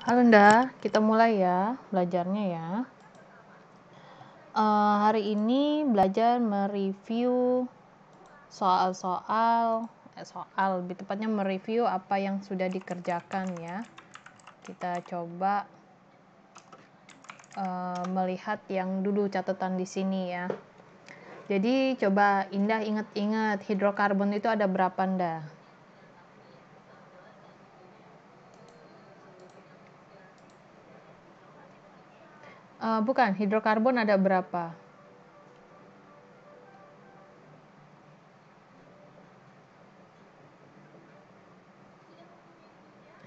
Halo Nda, kita mulai ya belajarnya ya. Hari ini belajar mereview soal lebih tepatnya mereview apa yang sudah dikerjakan ya. Kita coba melihat yang dulu catatan di sini ya. Jadi coba Indah ingat-ingat hidrokarbon itu ada berapa Nda? Bukan, hidrokarbon ada berapa?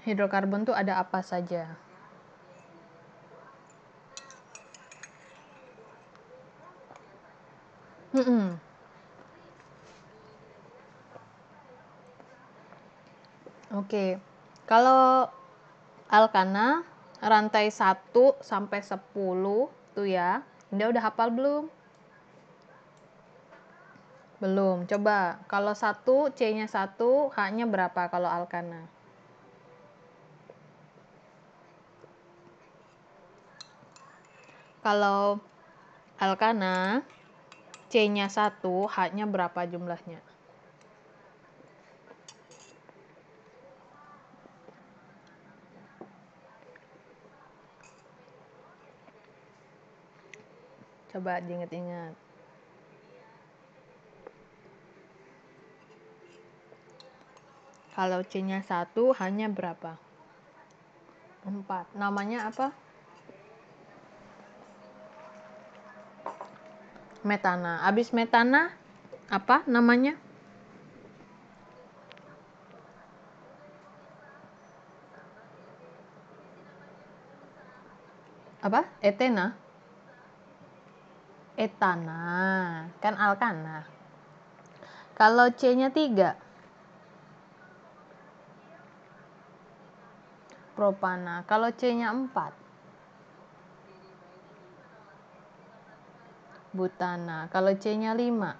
Hidrokarbon tuh ada apa saja? Oke. Kalau alkana rantai 1 sampai 10 tuh ya. Indah udah hafal belum? Belum. Coba kalau 1 C-nya 1, H-nya berapa kalau alkana? Kalau alkana C-nya 1, H-nya berapa jumlahnya? Coba diingat-ingat. Kalau C-nya 1, H-nya berapa? 4. Namanya apa? Metana. Abis metana apa namanya? Apa? Etena? Etana. Kan alkana. Kalau C-nya 3, propana. Kalau C-nya 4, butana. Kalau C-nya 5,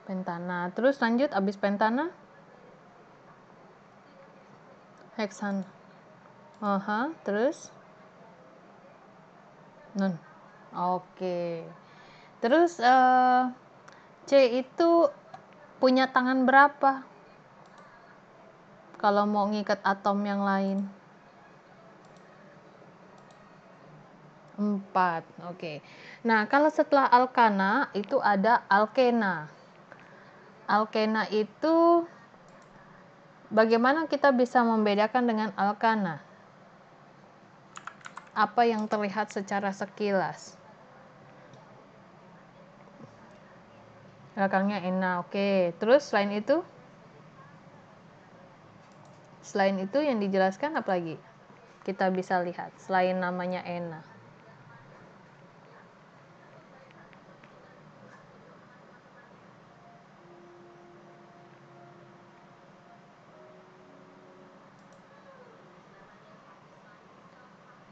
pentana. Terus lanjut abis pentana, heksan. Terus non. Oke. Terus C itu punya tangan berapa? Kalau mau ngikat atom yang lain? 4. Oke. Nah, kalau setelah alkana itu ada alkena. Alkena itu bagaimana kita bisa membedakan dengan alkana? Apa yang terlihat secara sekilas? Belakangnya ena. Oke. Terus selain itu? Selain itu yang dijelaskan apa lagi? Kita bisa lihat selain namanya ena.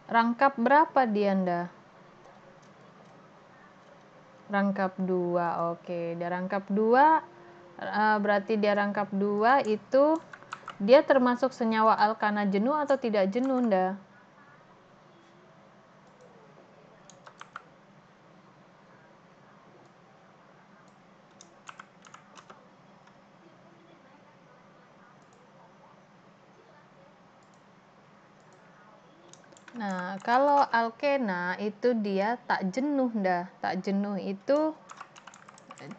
Rangkap berapa dia Anda? Rangkap 2. Oke, dia rangkap 2 berarti dia rangkap 2 itu dia termasuk senyawa alkana jenuh atau tidak jenuh Anda? Nah, kalau alkena itu dia tak jenuh dah. Tak jenuh itu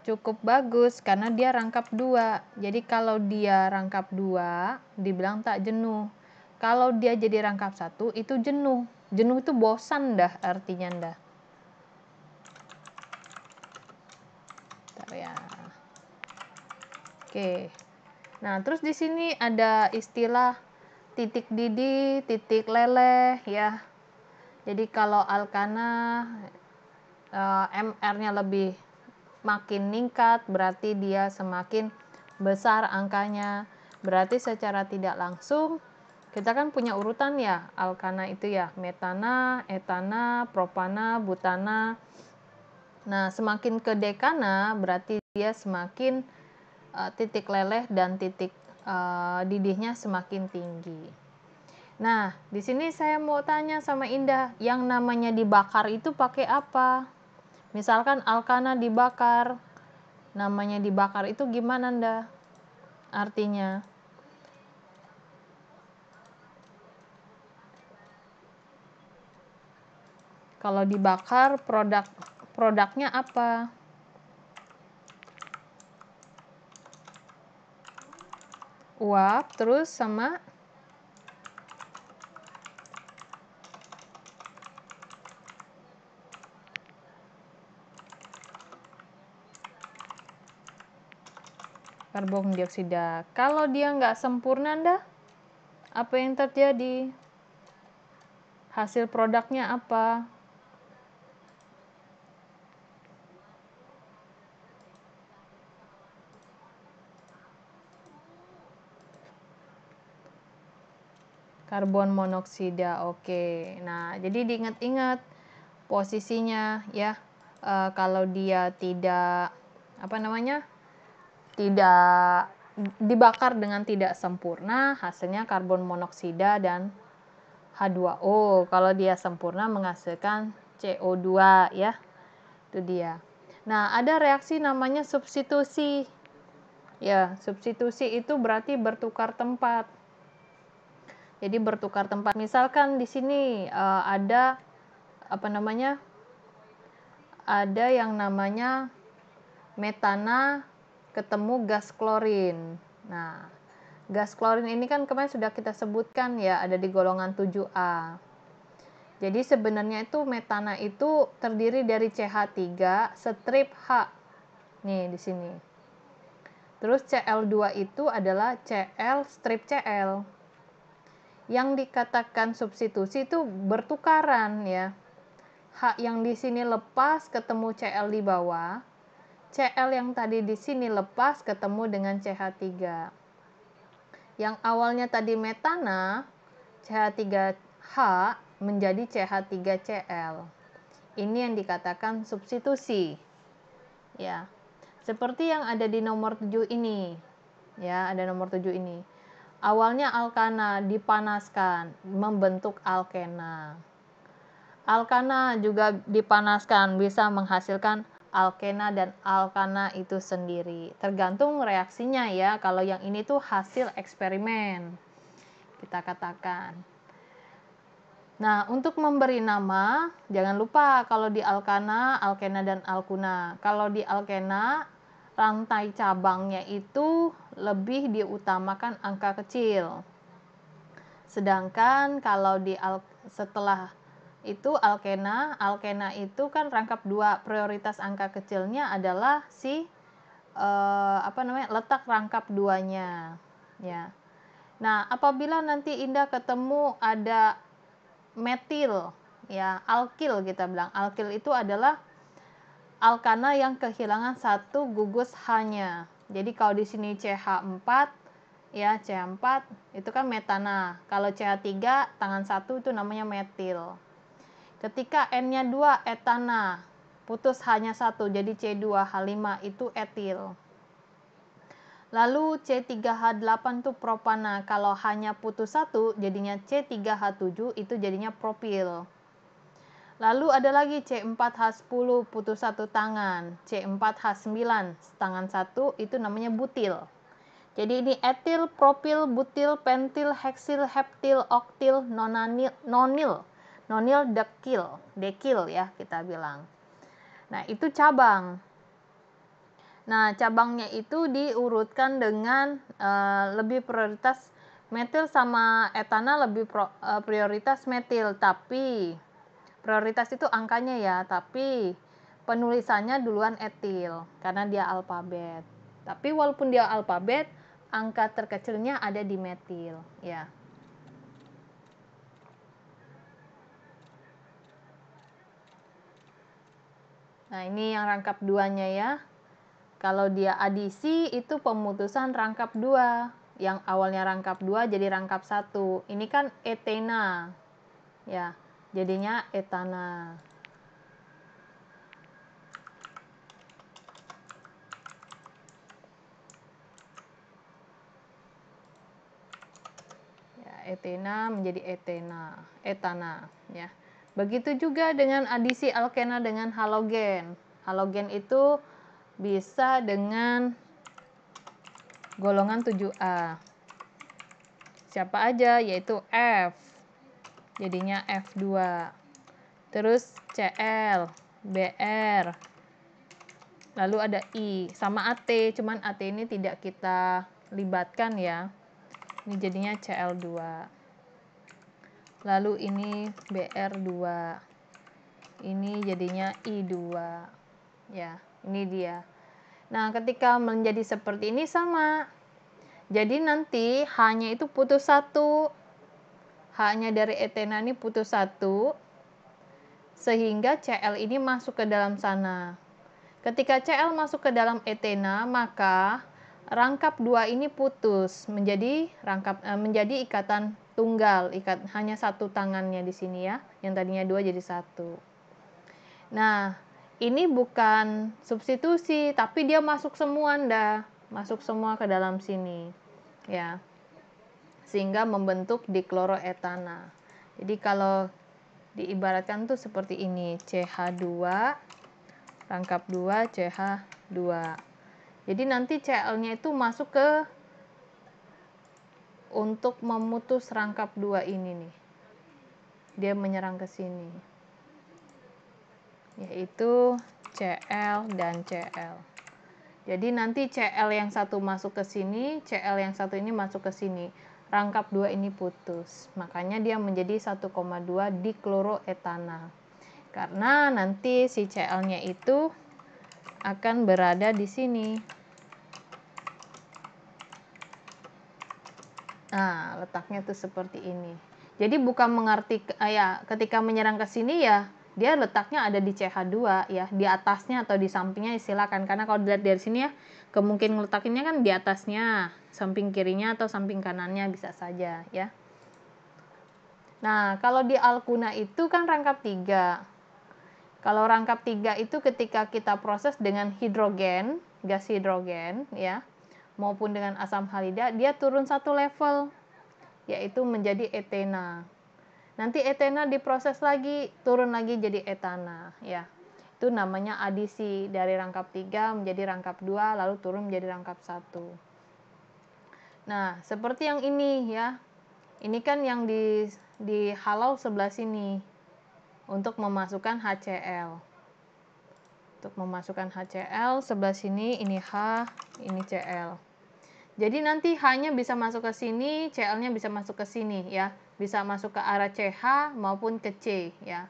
cukup bagus karena dia rangkap 2. Jadi kalau dia rangkap 2 dibilang tak jenuh. Kalau dia jadi rangkap 1 itu jenuh. Jenuh itu bosan dah artinya dah. Bentar ya. Oke. Nah, terus di sini ada istilah titik didih, titik leleh ya. Jadi kalau alkana MR-nya lebih makin meningkat berarti dia semakin besar angkanya. Berarti secara tidak langsung kita kan punya urutan ya alkana itu ya, metana, etana, propana, butana. Nah, semakin ke dekana berarti dia semakin titik leleh dan titik didihnya semakin tinggi. Nah, di sini saya mau tanya sama Indah, yang namanya dibakar itu pakai apa? Misalkan alkana dibakar, namanya dibakar itu gimana, Indah? Artinya? Kalau dibakar, produknya apa? Uap, terus sama karbon dioksida. Kalau dia nggak sempurna, Anda, apa yang terjadi? Hasil produknya apa? Karbon monoksida. Oke. Nah, jadi diingat-ingat posisinya ya. Kalau dia tidak tidak dibakar dengan tidak sempurna, hasilnya karbon monoksida dan H2O. Kalau dia sempurna menghasilkan CO2 ya. Itu dia. Nah, ada reaksi namanya substitusi. Ya, substitusi itu berarti bertukar tempat. Jadi bertukar tempat. Misalkan di sini ada ada yang namanya metana ketemu gas klorin. Nah, gas klorin ini kan kemarin sudah kita sebutkan ya, ada di golongan 7A. Jadi sebenarnya itu metana itu terdiri dari CH3 strip H. Nih di sini. Terus Cl2 itu adalah Cl strip Cl. Yang dikatakan substitusi itu bertukaran ya. H yang di sini lepas ketemu Cl di bawah. Cl yang tadi di sini lepas ketemu dengan CH3. Yang awalnya tadi metana, CH3H menjadi CH3Cl. Ini yang dikatakan substitusi. Ya. Seperti yang ada di nomor 7 ini. Ya, ada nomor 7 ini. Awalnya alkana dipanaskan membentuk alkena. Alkana juga dipanaskan bisa menghasilkan alkena dan alkana itu sendiri. Tergantung reaksinya ya. Kalau yang ini tuh hasil eksperimen. Kita katakan. Nah, untuk memberi nama, jangan lupa kalau di alkana, alkena dan alkuna. Kalau di alkena, rantai cabangnya itu lebih diutamakan angka kecil. Sedangkan kalau setelah itu alkena itu kan rangkap 2, prioritas angka kecilnya adalah letak rangkap 2-nya ya. Nah, apabila nanti Indah ketemu ada metil ya, alkil kita bilang. Alkil itu adalah alkana yang kehilangan satu gugus H-nya. Jadi kalau di sini CH4 ya, CH4 itu kan metana. Kalau CH3 tangan 1 itu namanya metil. Ketika N-nya 2 etana, putus H-nya 1 jadi C2H5 itu etil. Lalu C3H8 itu propana. Kalau H-nya putus 1 jadinya C3H7 itu jadinya propil. Lalu ada lagi C4H10 putus 1 tangan. C4H9 tangan 1 itu namanya butil. Jadi ini etil, propil, butil, pentil, heksil, heptil, oktil, nonil, dekil ya kita bilang. Nah, itu cabang. Nah, cabangnya itu diurutkan dengan lebih prioritas metil sama etana lebih prioritas metil, tapi prioritas itu angkanya ya, tapi penulisannya duluan etil karena dia alfabet. Tapi walaupun dia alfabet, angka terkecilnya ada di metil ya. Nah, ini yang rangkap 2-nya ya. Kalau dia adisi itu pemutusan rangkap 2. Yang awalnya rangkap 2 jadi rangkap 1. Ini kan etena. Ya, jadinya etana. etena menjadi etana ya. Begitu juga dengan adisi alkena dengan halogen. Halogen itu bisa dengan golongan 7A. Siapa aja? Yaitu F. Jadinya F2. Terus Cl, Br, lalu ada I, sama AT, cuman AT ini tidak kita libatkan ya. Ini jadinya Cl2. Lalu ini Br2. Ini jadinya I2. Ya, ini dia. Nah, ketika menjadi seperti ini sama. Jadi nanti H-nya itu putus satu. H-nya dari etena ini putus satu. Sehingga Cl ini masuk ke dalam sana. Ketika Cl masuk ke dalam etena, maka rangkap 2 ini putus menjadi ikatan tunggal, hanya satu tangannya di sini ya, yang tadinya 2 jadi 1. Nah, ini bukan substitusi, tapi dia masuk semua masuk semua ke dalam sini ya. Sehingga membentuk dikloroetana. Jadi kalau diibaratkan tuh seperti ini, CH2 rangkap 2 CH2. Jadi nanti Cl-nya itu masuk ke untuk memutus rangkap 2 ini nih. Dia menyerang ke sini. Yaitu Cl dan Cl. Jadi nanti Cl yang satu masuk ke sini, Cl yang satu ini masuk ke sini. Rangkap 2 ini putus. Makanya dia menjadi 1,2 dikloroetana. Karena nanti si Cl-nya itu akan berada di sini. Nah, letaknya tuh seperti ini. Jadi bukan mengerti ya ketika menyerang ke sini ya dia letaknya ada di CH2 ya, di atasnya atau di sampingnya silakan, karena kalau dilihat dari sini ya kemungkinan letaknya kan di atasnya, samping kirinya atau samping kanannya bisa saja ya. Nah, kalau di alkuna itu kan rangkap 3. Kalau rangkap 3 itu ketika kita proses dengan hidrogen, gas hidrogen ya, maupun dengan asam halida, dia turun satu level, yaitu menjadi etena. Nanti etena diproses lagi, turun lagi jadi etana ya. Itu namanya adisi dari rangkap 3 menjadi rangkap 2, lalu turun menjadi rangkap 1. Nah, seperti yang ini ya. Ini kan yang di halau sebelah sini untuk memasukkan HCl. Untuk memasukkan HCl sebelah sini, ini H, ini Cl. Jadi nanti H-nya bisa masuk ke sini, Cl-nya bisa masuk ke sini ya. Bisa masuk ke arah CH maupun ke C ya.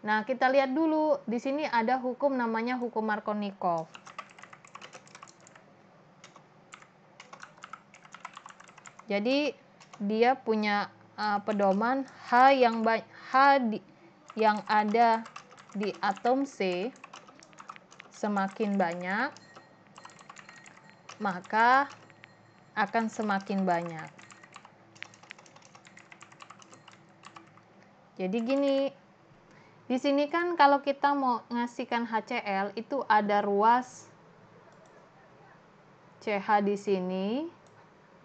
Nah, kita lihat dulu di sini ada hukum namanya hukum Markovnikov. Jadi dia punya pedoman H yang ada di atom C semakin banyak, maka akan semakin banyak. Jadi gini, di sini kan kalau kita mau ngasihkan HCl itu ada ruas CH di sini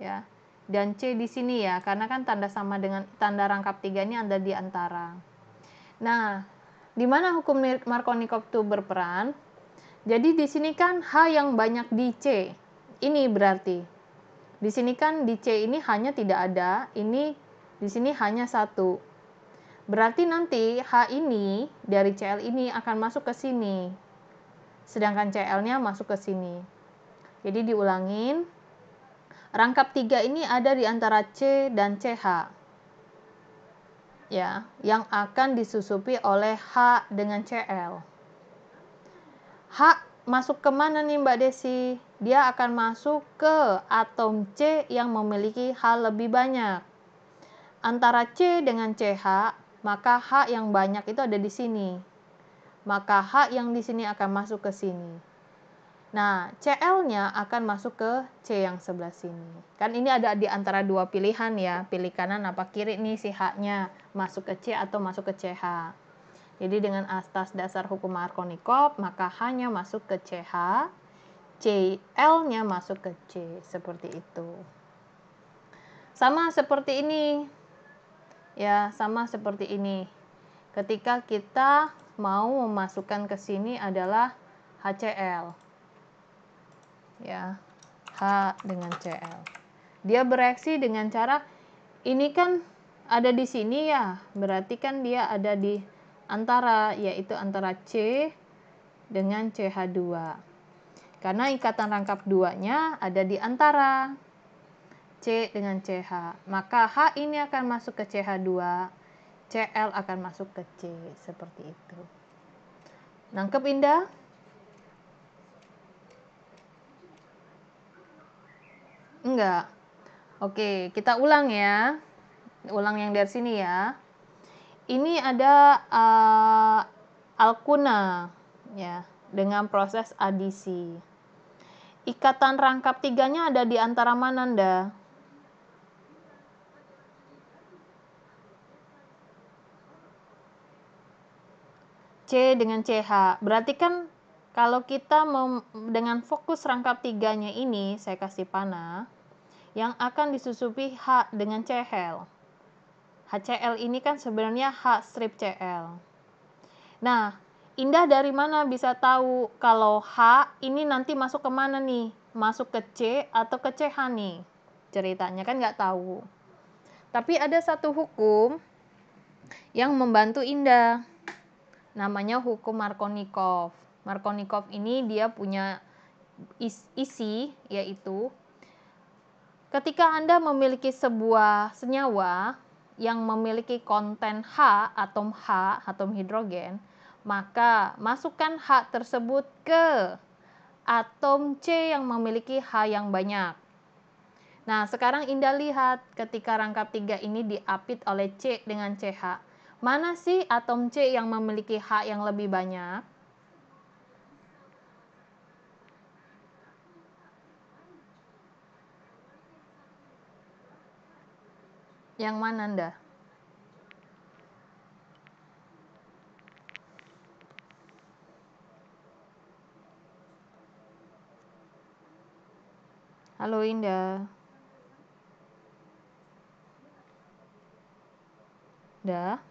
ya, dan C di sini ya, karena kan tanda sama dengan tanda rangkap 3 ini ada di antara. Nah, di mana hukum Markovnikov itu berperan? Jadi di sini kan H yang banyak di C. Ini berarti di sini kan di C ini hanya tidak ada, ini di sini hanya 1. Berarti nanti H ini dari Cl ini akan masuk ke sini. Sedangkan Cl-nya masuk ke sini. Jadi diulangin. Rangkap 3 ini ada di antara C dan CH. Ya, yang akan disusupi oleh H dengan Cl. H masuk ke mana nih Mbak Desi? Dia akan masuk ke atom C yang memiliki H lebih banyak. Antara C dengan CH, maka H yang banyak itu ada di sini. Maka H yang di sini akan masuk ke sini. Nah, Cl-nya akan masuk ke C yang sebelah sini. Kan ini ada di antara dua pilihan ya, pilih kanan apa kiri nih si H-nya, masuk ke C atau masuk ke CH. Jadi dengan atas dasar hukum Markovnikov, maka H-nya masuk ke CH, Cl-nya masuk ke C, seperti itu. Sama seperti ini. Ya, sama seperti ini. Ketika kita mau memasukkan ke sini adalah HCl. Ya, H dengan Cl. Dia bereaksi dengan cara ini kan ada di sini ya, berarti kan dia ada di antara, yaitu antara C dengan CH2. Karena ikatan rangkap duanya ada di antara C dengan CH. Maka H ini akan masuk ke CH2, Cl akan masuk ke C, seperti itu. Nangkep Indah? Enggak. Oke, kita ulang ya. Ulang yang dari sini ya. Ini ada alkuna ya, dengan proses adisi. Ikatan rangkap tiganya ada di antara mana, Nda? C dengan CH. Berarti kan kalau kita dengan fokus rangkap tiganya ini, saya kasih panah, yang akan disusupi H dengan Cl. HCl ini kan sebenarnya H strip Cl. Nah, Indah dari mana bisa tahu kalau H ini nanti masuk ke mana nih? Masuk ke C atau ke CH nih? Ceritanya kan nggak tahu. Tapi ada satu hukum yang membantu Indah. Namanya hukum Markovnikov. Markovnikov ini dia punya isi, yaitu ketika Anda memiliki sebuah senyawa yang memiliki konten H, atom hidrogen, maka masukkan H tersebut ke atom C yang memiliki H yang banyak. Nah, sekarang Indah lihat ketika rangkap 3 ini diapit oleh C dengan CH. Mana sih atom C yang memiliki H yang lebih banyak? Yang mana, Anda? Halo Indah. Dah?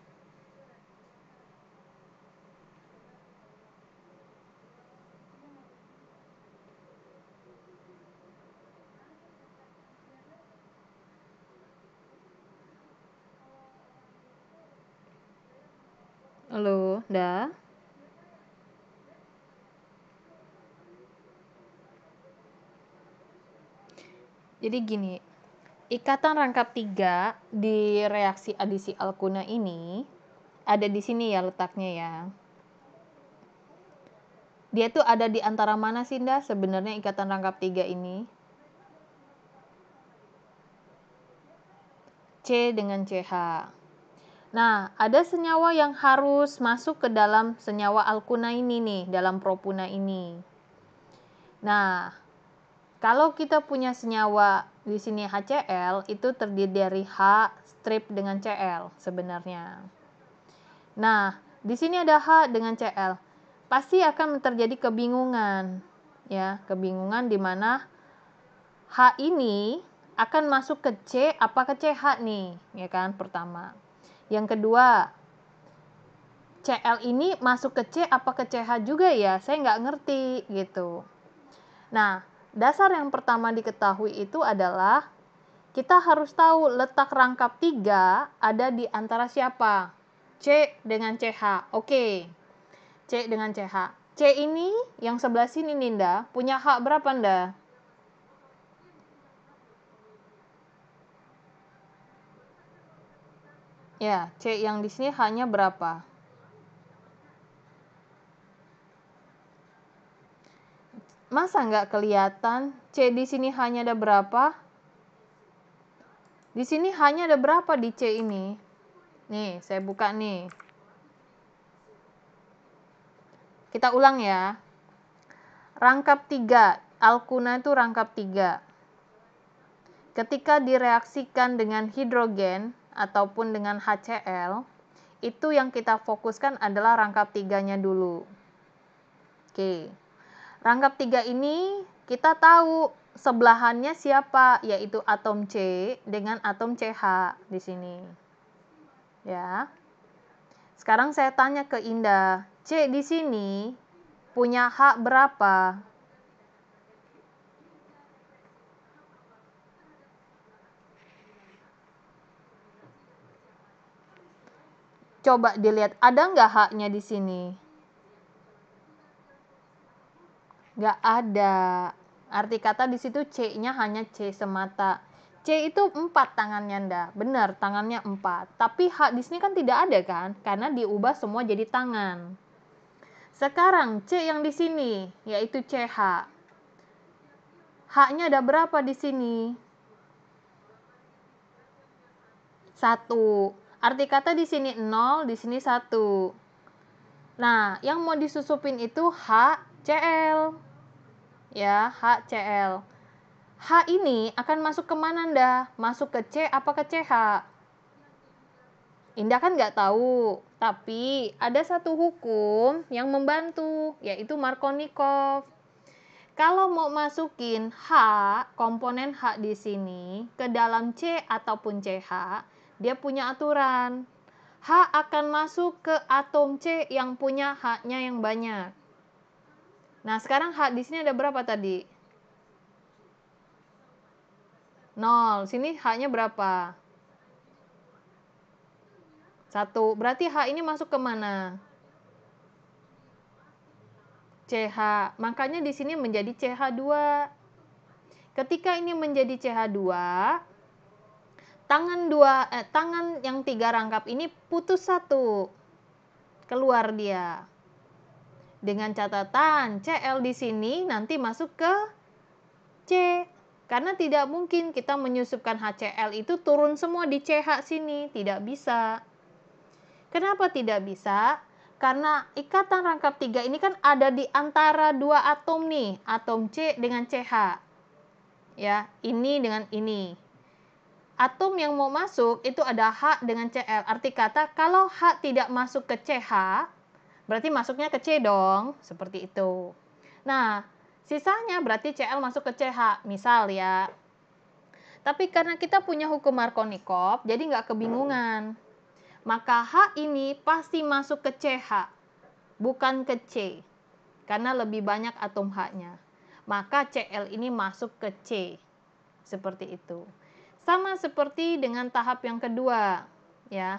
Halo, dah? Jadi gini, ikatan rangkap 3 di reaksi adisi alkuna ini ada di sini ya letaknya ya. Dia tuh ada di antara mana sih, Nda, sebenarnya ikatan rangkap 3 ini? C dengan CH. Nah, ada senyawa yang harus masuk ke dalam senyawa alkuna ini nih, dalam propuna ini. Nah, kalau kita punya senyawa di sini HCl, itu terdiri dari H strip dengan Cl sebenarnya. Nah, di sini ada H dengan Cl. Pasti akan terjadi kebingungan. Ya, kebingungan di mana H ini akan masuk ke C apa ke CH nih, ya kan? Pertama. Yang kedua, Cl ini masuk ke C apa ke CH juga ya? Saya nggak ngerti gitu. Nah, dasar yang pertama diketahui itu adalah kita harus tahu letak rangkap 3 ada di antara siapa? C dengan CH. Oke. C dengan CH. C ini yang sebelah sini Ninda punya H berapa, Nda? Ya, C yang di sini hanya berapa? Masa nggak kelihatan? C di sini hanya ada berapa? Di sini hanya ada berapa di C ini? Nih, saya buka nih. Kita ulang ya. Rangkap 3. Alkuna itu rangkap 3. Ketika direaksikan dengan hidrogen ataupun dengan HCl, itu yang kita fokuskan adalah rangkap 3-nya dulu. Oke. Rangkap 3 ini kita tahu sebelahannya siapa, yaitu atom C dengan atom CH di sini. Ya. Sekarang saya tanya ke Indah, C di sini punya hak berapa? Coba dilihat, ada nggak haknya di sini? Nggak ada. Arti kata di situ C-nya hanya C semata. C itu 4 tangannya, Nda. Benar, tangannya 4. Tapi hak di sini kan tidak ada kan? Karena diubah semua jadi tangan. Sekarang C yang di sini, yaitu CH. Haknya ada berapa di sini? 1. Arti kata di sini 0, di sini 1. Nah, yang mau disusupin itu HCl. Ya, HCl. H ini akan masuk kemana, Nda? Masuk ke C apa ke CH? Indah kan nggak tahu, tapi ada satu hukum yang membantu, yaitu Markovnikov. Kalau mau masukin H, komponen H di sini, ke dalam C ataupun CH, dia punya aturan. H akan masuk ke atom C yang punya H-nya yang banyak. Nah, sekarang H di sini ada berapa tadi? 0. Sini H-nya berapa? 1. Berarti H ini masuk ke mana? CH. Makanya di sini menjadi CH2. Ketika ini menjadi CH2, tangan yang 3 rangkap ini putus 1. Keluar dia. Dengan catatan Cl di sini nanti masuk ke C. Karena tidak mungkin kita menyusupkan HCl itu turun semua di CH sini, tidak bisa. Kenapa tidak bisa? Karena ikatan rangkap 3 ini kan ada di antara 2 atom nih, atom C dengan CH. Ya, ini dengan ini. Atom yang mau masuk itu ada H dengan Cl. Arti kata kalau H tidak masuk ke CH, berarti masuknya ke C dong, seperti itu. Nah, sisanya berarti Cl masuk ke CH, misal ya. Tapi karena kita punya hukum Markovnikov, jadi nggak kebingungan. Maka H ini pasti masuk ke CH, bukan ke C. Karena lebih banyak atom H-nya. Maka Cl ini masuk ke C. Seperti itu. Sama seperti dengan tahap yang kedua. Ya.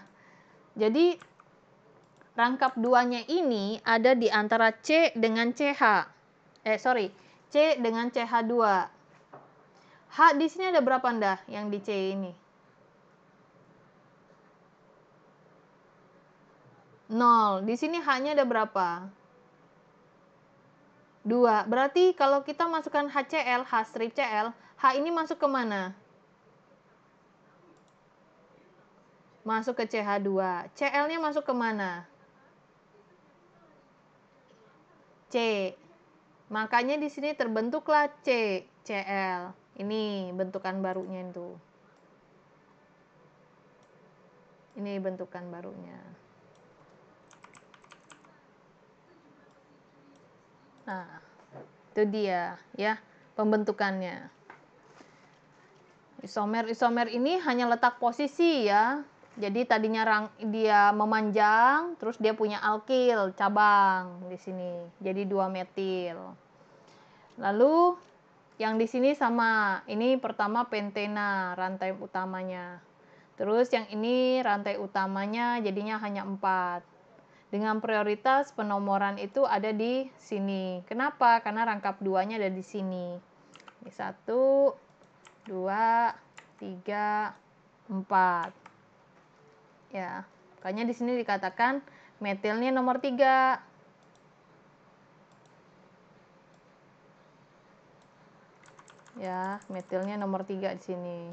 Jadi, rangkap 2-nya ini ada di antara C dengan CH. C dengan CH2. H di sini ada berapa, Ndah, yang di C ini? 0. Di sini H-nya ada berapa? 2. Berarti kalau kita masukkan HCl, H strip Cl, H ini masuk ke mana? Masuk ke CH2. Cl-nya masuk ke mana? C. Makanya di sini terbentuklah C, Cl. Ini bentukan barunya itu. Ini bentukan barunya. Nah, itu dia ya pembentukannya. Isomer ini hanya letak posisi ya. Jadi tadinya dia memanjang, terus dia punya alkil cabang di sini. Jadi 2 metil. Lalu yang di sini sama, ini pertama pentena, rantai utamanya. Terus yang ini rantai utamanya jadinya hanya 4. Dengan prioritas penomoran itu ada di sini. Kenapa? Karena rangkap 2-nya ada di sini. 1, 2, 3, 4. Ya, makanya di sini dikatakan metilnya nomor 3. Ya, metilnya nomor 3 di sini.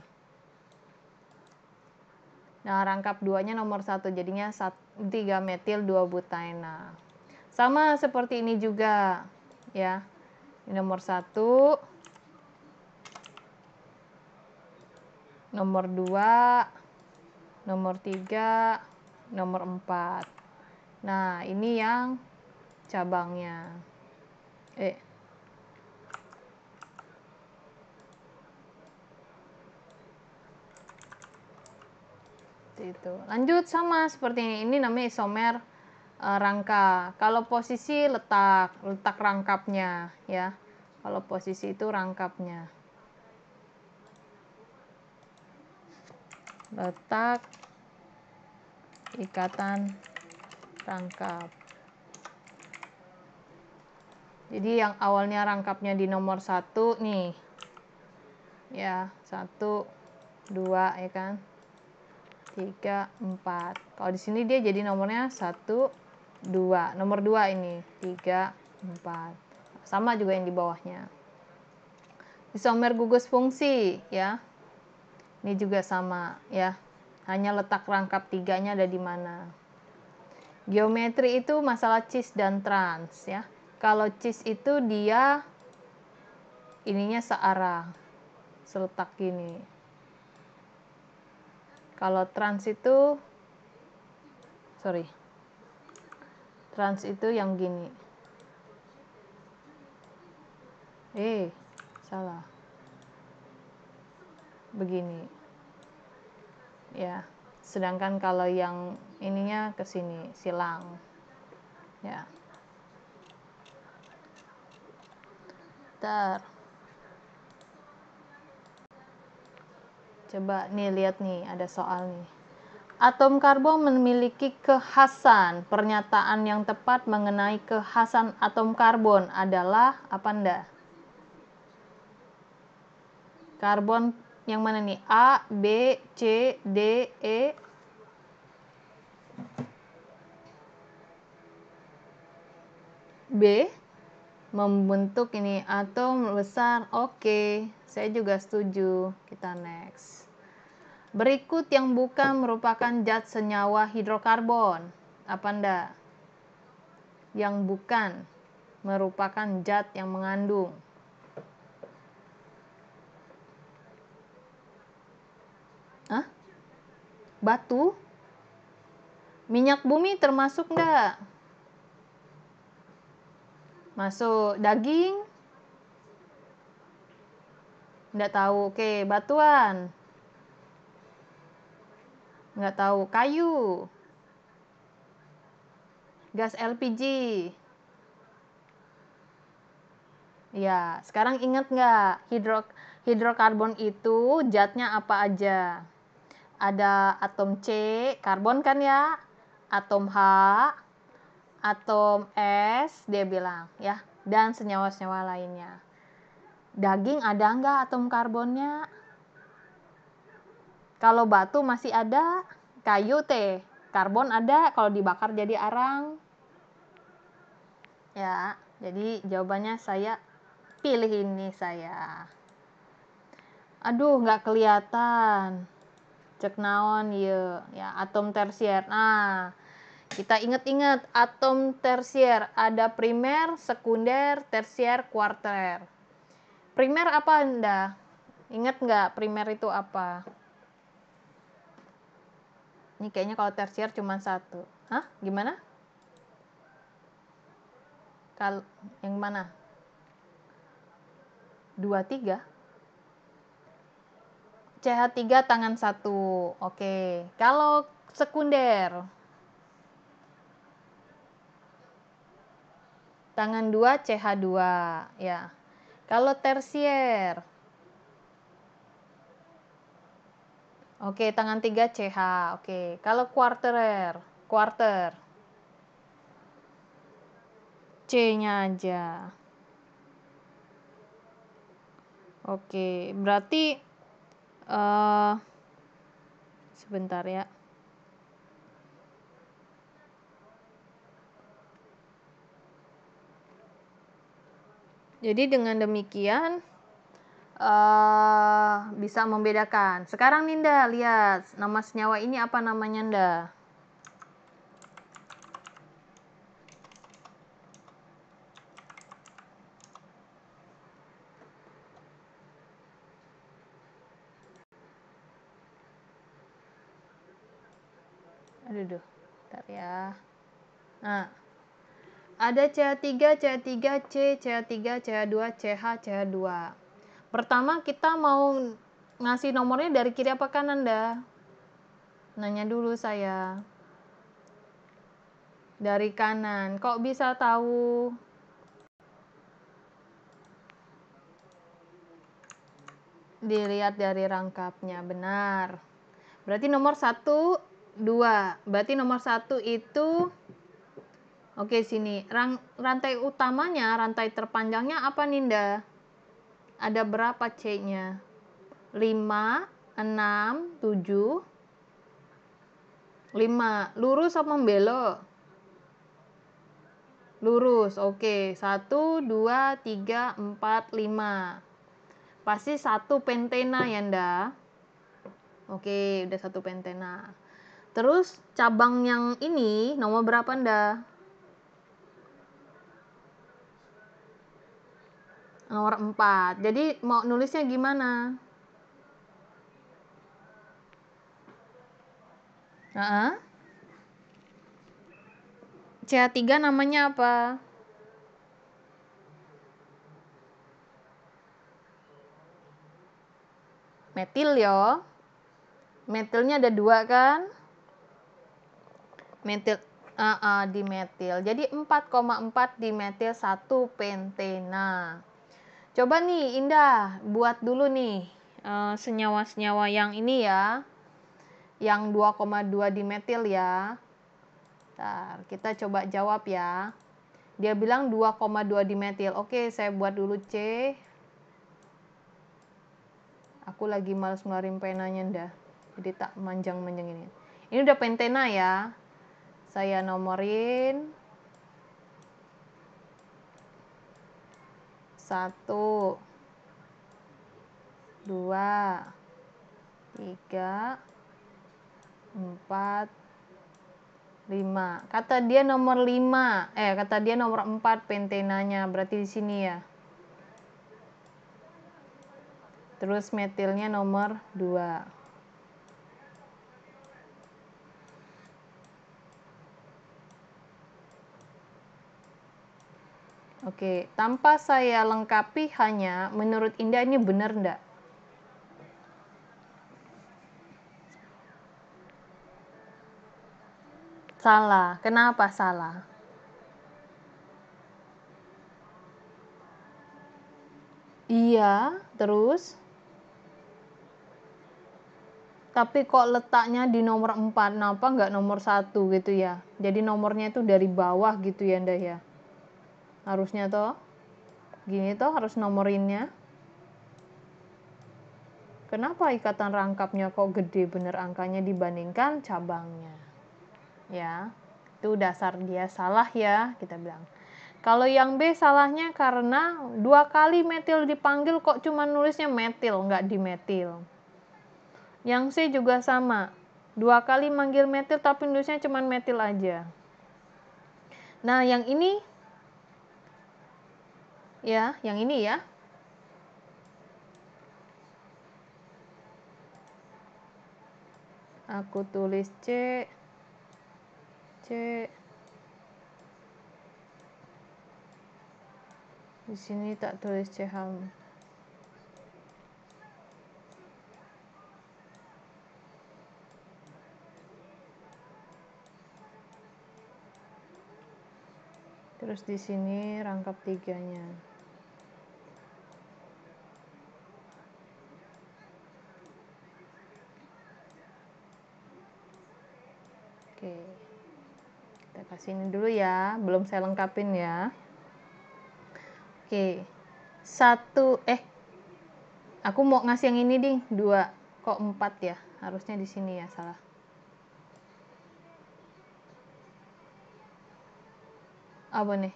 Nah, rangkap 2-nya nomor 1, jadinya 3 metil 2 butaena. Sama seperti ini juga, ya. Ini nomor 1, nomor 2, nomor 3, nomor 4. Nah, ini yang cabangnya. Seperti itu. Lanjut sama seperti ini. Ini namanya isomer rangka. Kalau posisi letak rangkapnya ya. Kalau posisi itu rangkapnya. Letak ikatan rangkap. Jadi yang awalnya rangkapnya di nomor 1 nih. Ya, 1 2 ya kan. 3 4. Kalau di sini dia jadi nomornya 1 2. Nomor 2 ini 3 4. Sama juga yang di bawahnya. Isomer gugus fungsi ya. Ini juga sama ya. Hanya letak rangkap tiganya ada di mana. Geometri itu masalah cis dan trans ya. Kalau cis itu dia ininya searah, seletak gini. Kalau trans itu yang gini. Salah. Begini. Ya. Sedangkan kalau yang ininya ke sini, silang. Ya. Bentar. Coba nih lihat nih, ada soal nih. Atom karbon memiliki kekhasan. Pernyataan yang tepat mengenai kekhasan atom karbon adalah apa ndak? Karbon yang mana nih? A, B, C, D, E. B membentuk ini atom besar. Oke, saya juga setuju. Kita next. Berikut yang bukan merupakan zat senyawa hidrokarbon. Apa ndak? Yang bukan merupakan zat yang mengandung. Batu? Minyak bumi termasuk ndak? Masuk. Daging? Nggak tahu. Oke, batuan. Nggak tahu. Kayu. Gas LPG. Ya, sekarang ingat nggak? Hidrokarbon itu zatnya apa aja? Ada atom C, karbon kan ya? Atom H, atom S, dia bilang ya. Dan senyawa-senyawa lainnya. Daging ada nggak atom karbonnya? Kalau batu masih ada, kayu teh, karbon ada kalau dibakar jadi arang. Ya, jadi jawabannya saya pilih ini saya. Aduh, nggak kelihatan. Cek naon ya, atom tersier. Nah, kita ingat-ingat atom tersier ada primer, sekunder, tersier, kuarter. Primer apa Anda? Ingat nggak primer itu apa? Ini kayaknya kalau tersier cuma 1. Hah? Gimana? Kalau yang mana? 2, 3? CH3 tangan 1. Oke. Kalau sekunder? Tangan 2 CH2. Ya. Kalau tersier? Oke, tangan 3 CH. Oke. Kalau kuarter? C-nya aja. Oke, berarti sebentar ya. Jadi dengan demikian bisa membedakan. Sekarang Ninda lihat nama senyawa ini apa namanya Nda? Aduh, bentar ya. Nah, ada CH3, CH3, C, CH3, CH2, CH, CH2. Pertama kita mau ngasih nomornya dari kiri apa kanan dah? Nanya dulu saya. Dari kanan. Kok bisa tahu? Dilihat dari rangkapnya, benar. Berarti nomor 1, 2. Berarti nomor 1 itu, oke sini. Rantai utamanya, rantai terpanjangnya apa Ninda? Ada berapa C-nya? 5, 6, 7, 5. Lurus apa membelok? Lurus, oke. 1, 2, 3, 4, 5. Pasti 1 pentena ya, Nda. Oke, udah 1 pentena. Terus cabang yang ini nomor berapa, Nda? Nomor 4. Jadi mau nulisnya gimana? CH3 namanya apa? Metil ya. Metilnya ada 2 kan? Metil dimetil. Jadi 4,4 dimetil 1 pentena. Coba nih Indah buat dulu nih senyawa-senyawa yang ini ya. Yang 2,2 dimetil ya. Bentar, kita coba jawab ya. Dia bilang 2,2 dimetil. Oke, saya buat dulu C. Aku lagi males ngeluarin penanya Ndah. Jadi tak manjang-manjang ini. Ini udah pentena ya. Saya nomorin 1, 2, 3, 4, 5. Kata dia nomor 5. Kata dia nomor 4 pentenanya. Berarti di sini ya. Terus metilnya nomor 2. Oke, tanpa saya lengkapi hanya menurut Indah ini benar enggak? Salah. Kenapa salah? Iya, terus? Tapi kok letaknya di nomor 4, kenapa nggak nomor 1 gitu ya? Jadi nomornya itu dari bawah gitu ya, Nda ya? Harusnya toh, gini toh harus nomorinnya. Kenapa ikatan rangkapnya kok gede bener angkanya dibandingkan cabangnya? Ya, itu dasar dia salah ya, kita bilang. Kalau yang B salahnya karena 2 kali metil dipanggil kok cuma nulisnya metil, nggak dimetil. Yang C juga sama. 2 kali manggil metil tapi nulisnya cuma metil aja. Nah, yang ini ya, yang ini ya. Aku tulis C. Di sini tak tulis CH. Terus di sini rangkap 3-nya. Oke. Kita kasih ini dulu ya, belum saya lengkapin ya. Oke. 1 aku mau ngasih yang ini ding, 2. Kok 4 ya? Harusnya di sini ya, salah. Apa nih?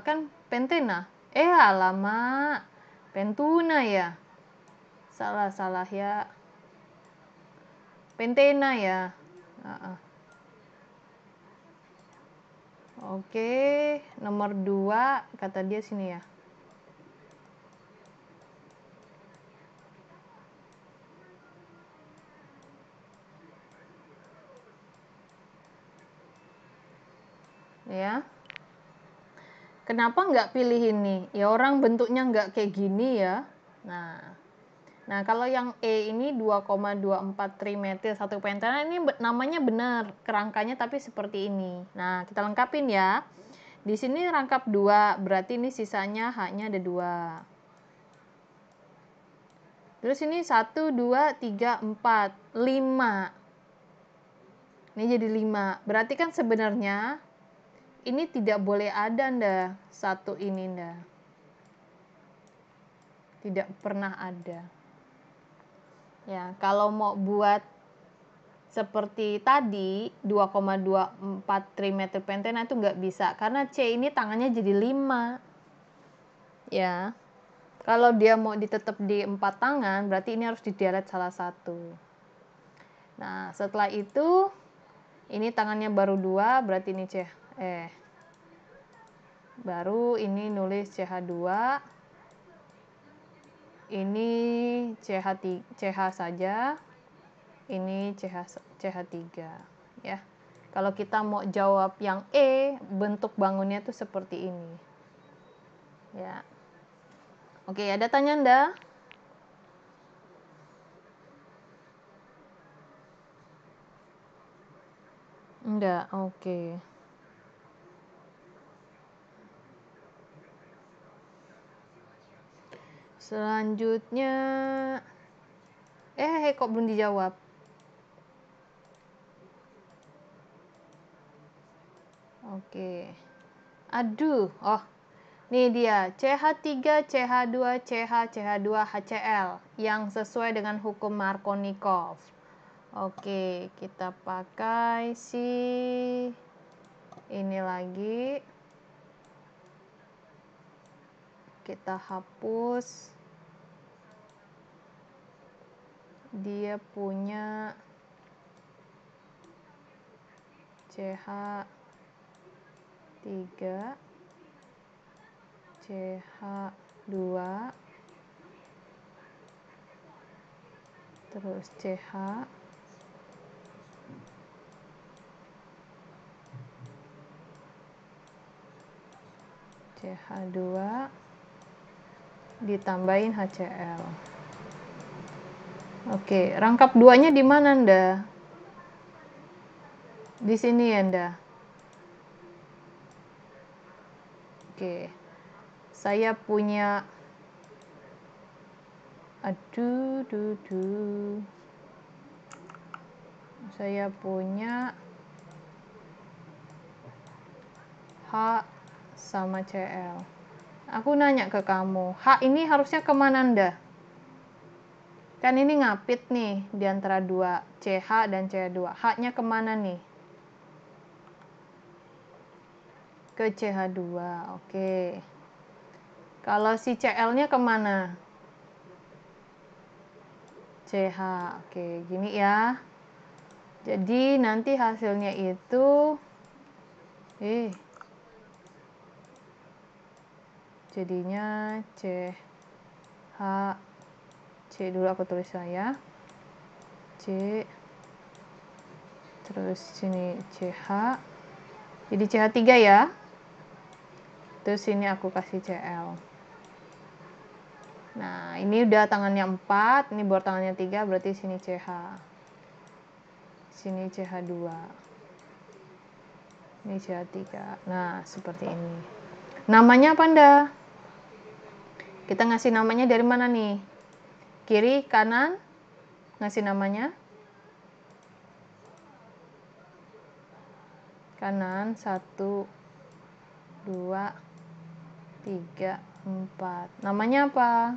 Kan pentena. Alamak. Pentuna ya. Salah ya. Pentena ya. Oke, nomor 2 kata dia sini ya. Ya. Kenapa nggak pilih ini? Ya orang bentuknya nggak kayak gini ya. Nah, Nah, kalau yang E ini 2,24 trimetil satu pentana, ini namanya benar kerangkanya tapi seperti ini. Nah, kita lengkapin ya. Di sini rangkap 2, berarti ini sisanya H-nya ada 2. Terus ini 1, 2, 3, 4, 5. Ini jadi 5. Berarti kan sebenarnya ini tidak boleh ada ndah, satu ini ndah. Tidak pernah ada. Ya, kalau mau buat seperti tadi 2,24 trimeter pentena itu nggak bisa karena C ini tangannya jadi 5. Ya. Kalau dia mau ditetap di 4 tangan, berarti ini harus dideret salah satu. Nah, setelah itu ini tangannya baru 2, berarti ini baru ini nulis CH2. Ini CH saja, ini CH3 ya. Kalau kita mau jawab yang E, bentuk bangunnya tuh seperti ini. Ya. Oke, ada tanya Anda? Enggak, oke. Selanjutnya kok belum dijawab? Oke. Aduh, nih dia CH3, CH2, CH, CH2, HCl yang sesuai dengan hukum Markovnikov. Oke, kita pakai si ini lagi. Kita hapus. Dia punya CH3, CH2, terus CH2 ditambahin HCl. Oke, rangkap 2-nya di mana Anda? Di sini ya Anda. Oke. Saya punya saya punya H sama Cl. Aku nanya ke kamu, H ini harusnya kemana Anda? Kan ini ngapit nih di antara 2 CH dan CH2. H-nya kemana nih? Ke CH2, oke. Kalau si Cl-nya kemana? CH, oke, gini ya. Jadi nanti hasilnya itu jadinya CH, C dulu aku tulis saya, C, terus sini CH, jadi CH3 ya. Terus sini aku kasih Cl. Nah, ini udah tangannya 4, ini bor tangannya 3, berarti sini CH. Sini CH2. Ini CH3. Nah, seperti ini. Namanya apa Anda? Kita ngasih namanya dari mana nih? Kiri, kanan? Ngasih namanya? Kanan, 1, 2, 3, 4. Namanya apa?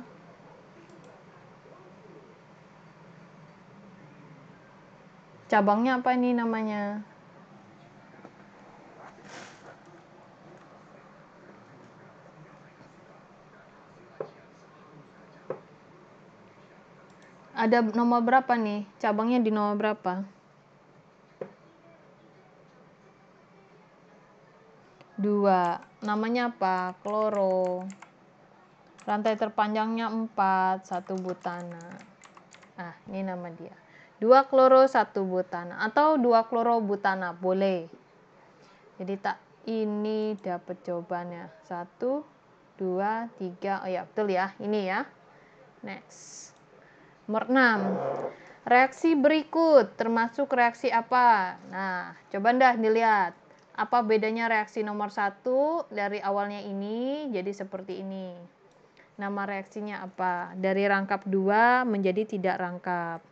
Cabangnya apa ini namanya? Ada nomor berapa nih? Cabangnya di nomor berapa? 2. Namanya apa? Kloro. Rantai terpanjangnya 4, 1 butana. Nah, ini nama dia. 2 kloro 1 butana atau 2 kloro butana boleh. Jadi ini dapat jawabannya. 1, 2, 3. Oh ya, betul ya. Ini ya. Next. Nomor 6. Reaksi berikut termasuk reaksi apa? Nah, coba dah dilihat. Apa bedanya reaksi nomor 1 dari awalnya ini jadi seperti ini. Nama reaksinya apa? Dari rangkap 2 menjadi tidak rangkap.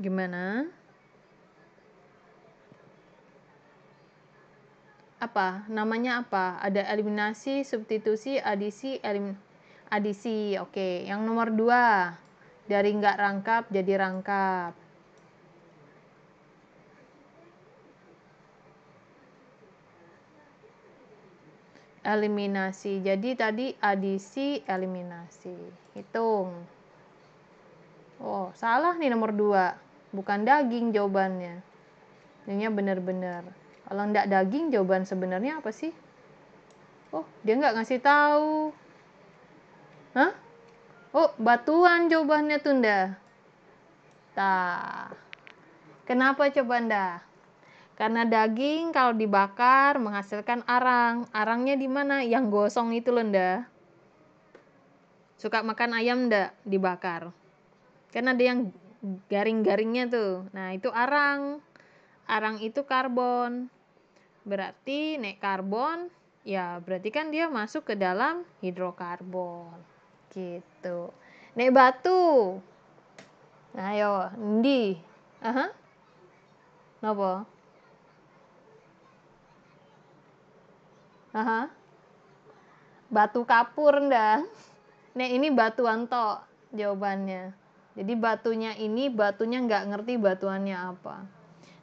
Gimana? Apa? Namanya apa? Ada eliminasi, substitusi, adisi, adisi. Oke, yang nomor 2. Dari nggak rangkap jadi rangkap. Eliminasi. Jadi tadi adisi, eliminasi. Hitung. Oh, salah nih nomor 2. Bukan daging jawabannya. Ini benar-benar. Kalau enggak daging, jawaban sebenarnya apa sih? Oh, dia nggak ngasih tahu. Hah? Oh, batuan jawabannya Tunda. Tah. Kenapa coba Anda? Karena daging kalau dibakar menghasilkan arang. Arangnya di mana? Yang gosong itu loh, Nda. Suka makan ayam ndak dibakar? Kan ada yang garing-garingnya tuh. Nah, itu arang. Arang itu karbon. Berarti nek karbon, ya berarti kan dia masuk ke dalam hidrokarbon. Gitu. Nek batu. Nah, ayo, ndi? Aha. Napa? Aha. Batu kapur ndak? Nek ini batuan tok jawabannya. Jadi batunya ini batunya nggak ngerti batuannya apa.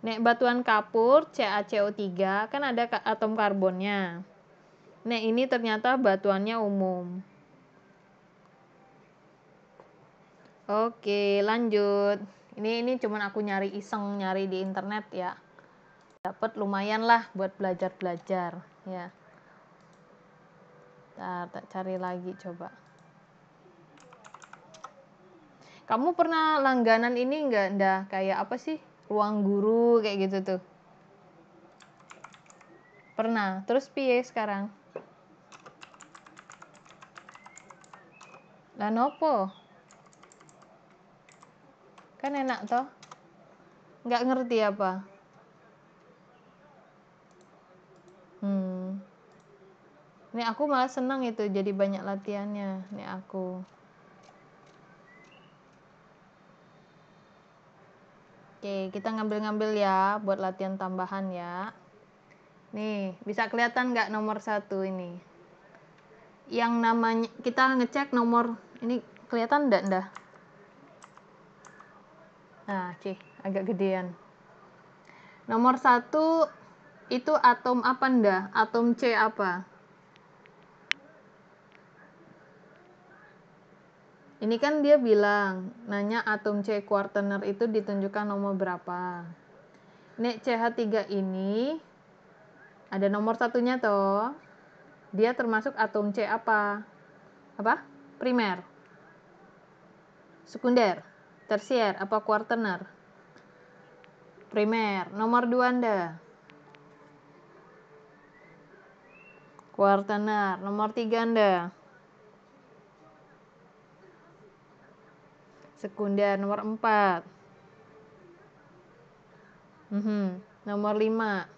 Nek batuan kapur CaCO3 kan ada atom karbonnya. Nek ini ternyata batuannya umum. Oke, lanjut. Ini cuman aku nyari iseng nyari di internet ya. Dapat lumayan lah buat belajar-belajar ya. Tak cari lagi coba. Kamu pernah langganan ini enggak, Ndah? Kayak apa sih? Ruang guru kayak gitu tuh. Pernah. Terus piye sekarang? Lah nopo? Kan enak toh? Nggak ngerti apa? Nih aku malah senang itu jadi banyak latihannya. Nih aku. Oke, kita ngambil-ngambil ya buat latihan tambahan ya. Nih, bisa kelihatan nggak nomor 1 ini? Yang namanya, kita ngecek nomor, ini kelihatan nggak? Nah, agak gedean. Nomor 1 itu atom apa ndah? Atom C apa? Ini kan dia bilang, nanya atom C kuartener itu ditunjukkan nomor berapa. Nek CH3 ini ada nomor satunya toh. Dia termasuk atom C apa? Apa? Primer. Sekunder. Tersier apa kuartener? Primer. Nomor 2 Anda. Kuartener. Nomor 3 Anda. Sekunder. Nomor 4. Nomor 5.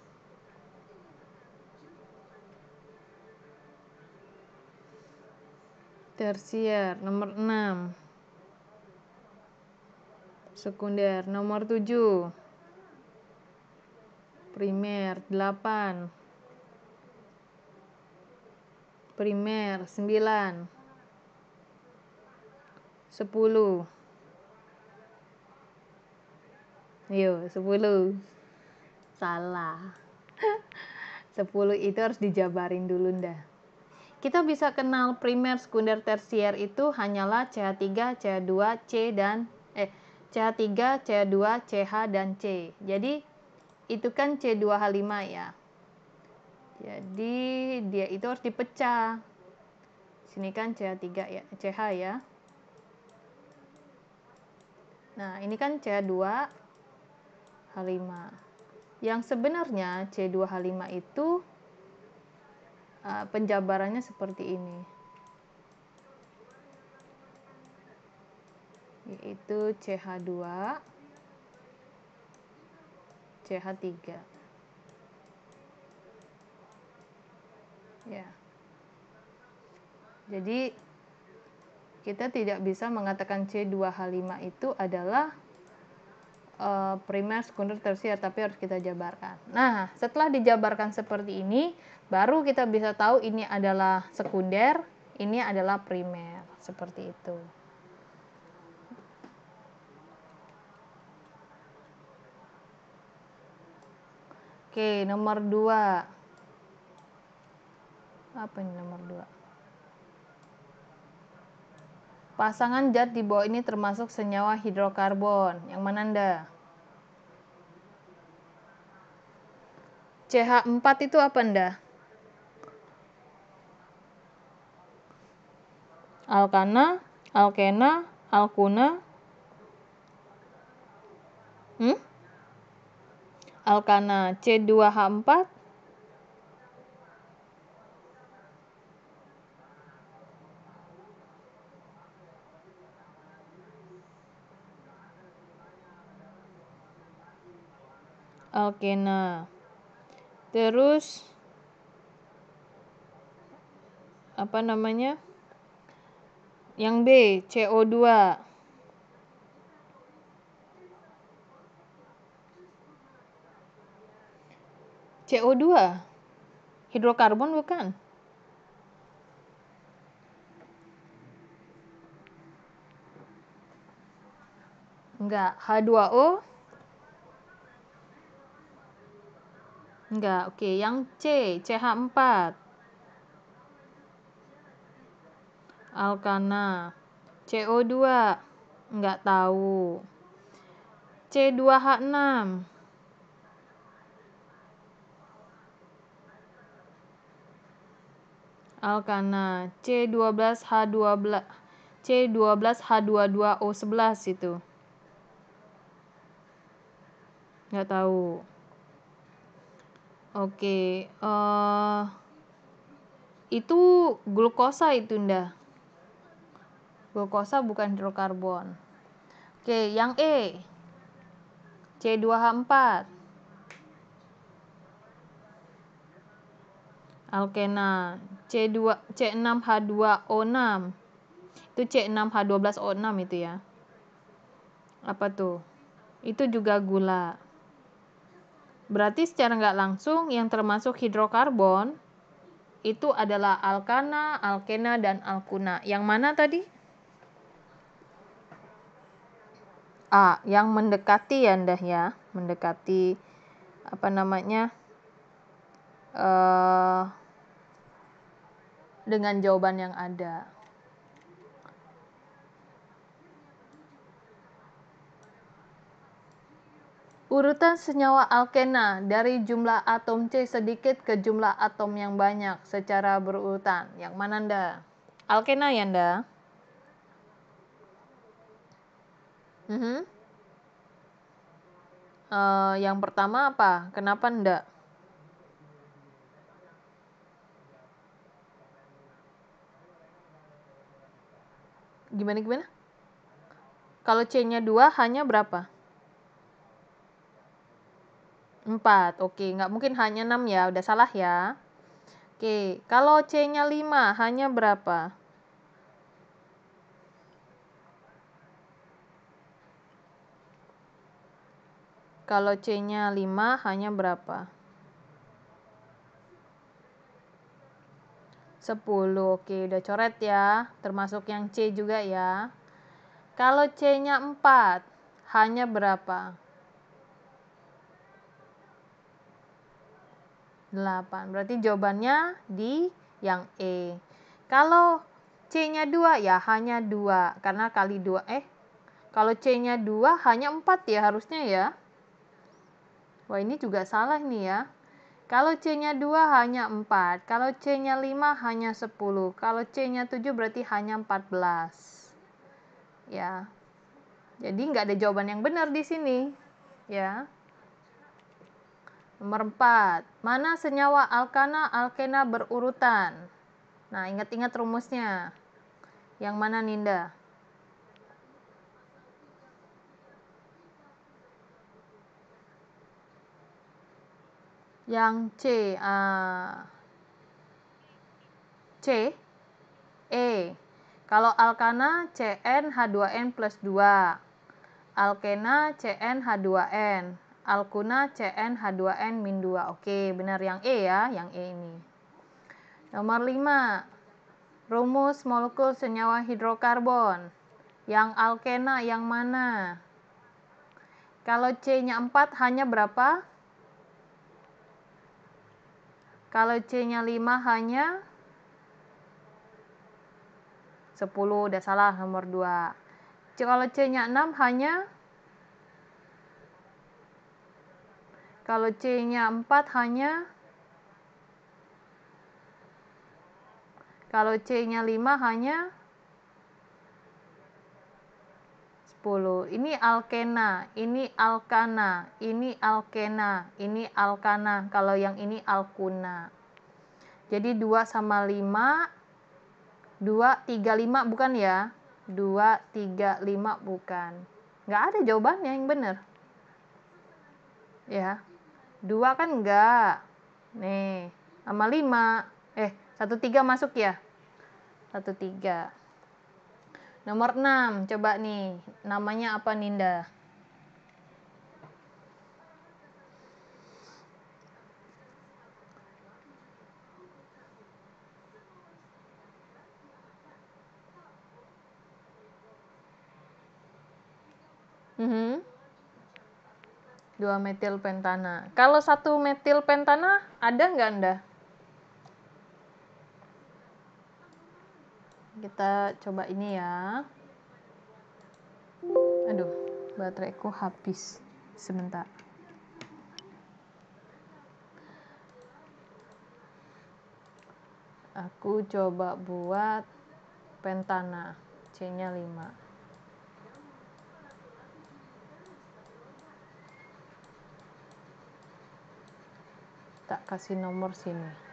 Tersier. Nomor 6. Sekunder. Nomor 7. Primer. 8. Primer. 9. 10. Ayo, 10. Salah. 10 itu harus dijabarin dulu ndah. Kita bisa kenal primer, sekunder, tersier itu hanyalah CH3, CH2, C dan CH3, CH2, CH dan C. Jadi itu kan C2H5 ya. Jadi dia itu harus dipecah. Sini kan CH3 ya, CH ya. Nah, ini kan CH2H5. Yang sebenarnya C2H5 itu penjabarannya seperti ini. Yaitu CH2 CH3 ya. Jadi kita tidak bisa mengatakan C2H5 itu adalah primer, sekunder, tersier, tapi harus kita jabarkan. Nah, setelah dijabarkan seperti ini, baru kita bisa tahu ini adalah sekunder, ini adalah primer, seperti itu. Oke, nomor 2. Apa ini nomor 2? Pasangan zat di bawah ini termasuk senyawa hidrokarbon. Yang mana Anda? CH4 itu apa Anda? Alkana, alkena, alkuna. Alkana C2H4. Alkena. Terus apa namanya? Yang B, CO2. CO2 hidrokarbon bukan? Enggak. H2O? Enggak. Oke, yang C, CH4. Alkana. CO2? Enggak tahu. C2H6. Alkana. C12H12. C12H22O11 itu. Enggak tahu. Oke, itu glukosa itu ndak? Glukosa bukan hidrokarbon. Oke, yang E. C2H4. Alkena. C6H2O6. Itu C6H12O6 itu ya. Apa tuh? Itu juga gula. Berarti secara nggak langsung yang termasuk hidrokarbon itu adalah alkana, alkena, dan alkuna. Yang mana tadi? A, yang mendekati ya Anda ya. Mendekati apa namanya? Dengan jawaban yang ada. Urutan senyawa alkena dari jumlah atom C sedikit ke jumlah atom yang banyak secara berurutan. Yang mana Anda? Alkena ya Anda? Yang pertama apa? Kenapa enggak? Gimana? Kalau C-nya 2, hanya berapa? 4. Oke, nggak mungkin hanya 6 ya, udah salah ya. Oke, kalau C-nya 5, hanya berapa? Kalau C-nya 5, hanya berapa? 10. Oke, udah coret ya. Termasuk yang C juga ya. Kalau C-nya 4, hanya berapa? 8. Berarti jawabannya di yang E. Kalau C-nya 2 ya hanya 2. Karena kali 2. Kalau C-nya 2 hanya 4 ya harusnya ya. Wah, ini juga salah nih ya. Kalau C-nya 2 hanya 4, kalau C-nya 5 hanya 10, kalau C-nya 7 berarti hanya 14. Ya. Jadi nggak ada jawaban yang benar di sini. Ya. Nomor 4. Mana senyawa alkana alkena berurutan? Nah, ingat-ingat rumusnya. Yang mana, Ninda? Yang C. C. E. Kalau alkana CnH2n plus 2. Alkena CnH2n. Alkuna CnH2n min 2. Oke, benar yang E ya, yang E ini. Nomor 5. Rumus molekul senyawa hidrokarbon. Yang alkena yang mana? Kalau C-nya 4 hanya berapa? Kalau C-nya 5 hanya 10, udah salah nomor 2. Kalau C-nya 6 hanya, kalau C-nya 4 hanya, kalau C-nya 5 hanya 10. Ini alkena, ini alkana, ini alkena, ini alkana. Kalau yang ini alkuna. Jadi 2 sama 5, 2, 3, 5 bukan ya? 2, 3, 5 bukan. Nggak ada jawabannya yang benar. Ya. 2 kan enggak. Nih, sama 5. 1, 3 masuk ya? 1, 3. Nomor 6, coba nih. Namanya apa, Ninda? Mhm. 2 metil pentana. Kalau 1 metil pentana ada nggak, Anda? Kita coba ini ya. Aduh, bateraiku habis. Sebentar. Aku coba buat pentana. C-nya 5. Tak kasih nomor sini.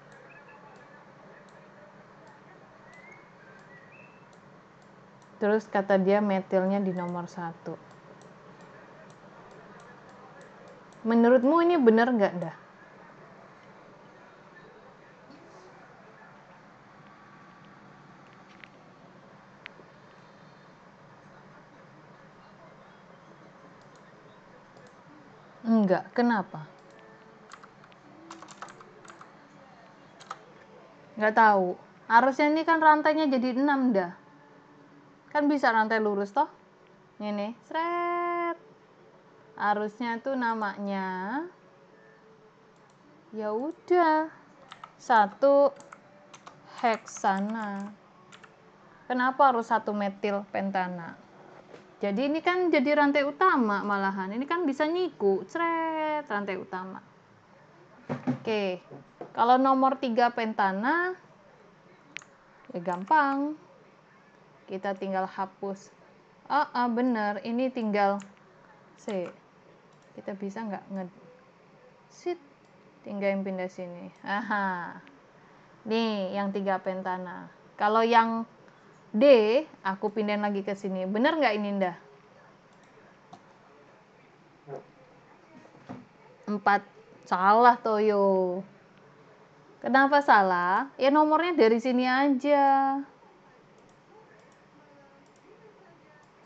Terus kata dia metilnya di nomor 1. Menurutmu ini benar nggak, dah? Enggak, kenapa? Nggak tahu. Harusnya ini kan rantainya jadi 6 dah. Kan bisa rantai lurus toh? Ini, seret. Harusnya tuh namanya ya udah 1 heksana. Kenapa harus 1 metil pentana? Jadi ini kan jadi rantai utama malahan. Ini kan bisa nyiku, seret, rantai utama. Oke. Kalau nomor 3 pentana ya gampang. Kita tinggal hapus. Bener, ini tinggal C. Kita bisa nggak sit? Tinggal yang pindah sini. Nih, yang 3 pentana. Kalau yang D, aku pindahin lagi ke sini. Bener nggak ini, Nda? 4. Salah, Toyo. Kenapa salah? Ya nomornya dari sini aja.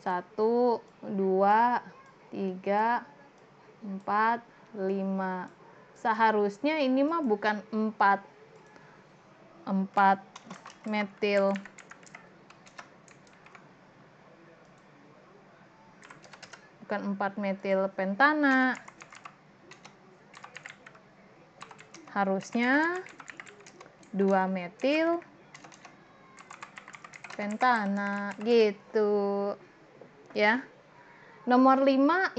1, 2, 3, 4, 5. Seharusnya ini mah bukan 4 metil. Bukan 4 metil pentana. Harusnya 2 metil pentana gitu. Ya. Nomor 5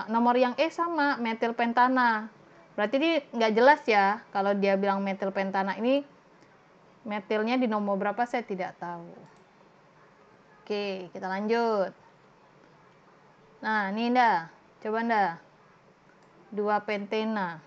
nomor yang E sama metil pentana. Berarti ini nggak jelas ya kalau dia bilang metil pentana ini metilnya di nomor berapa saya tidak tahu. Oke, kita lanjut. Nah, ini dah. Coba dah. 2 pentena.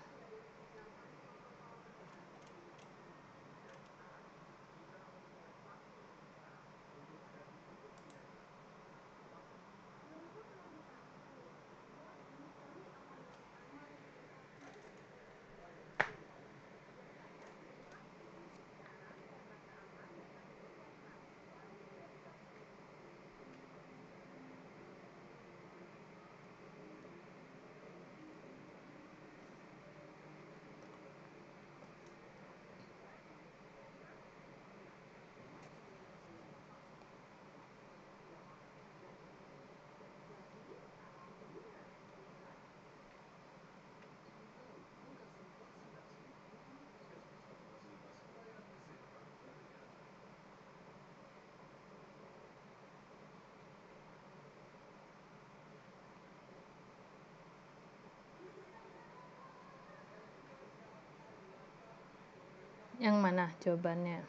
Yang mana jawabannya?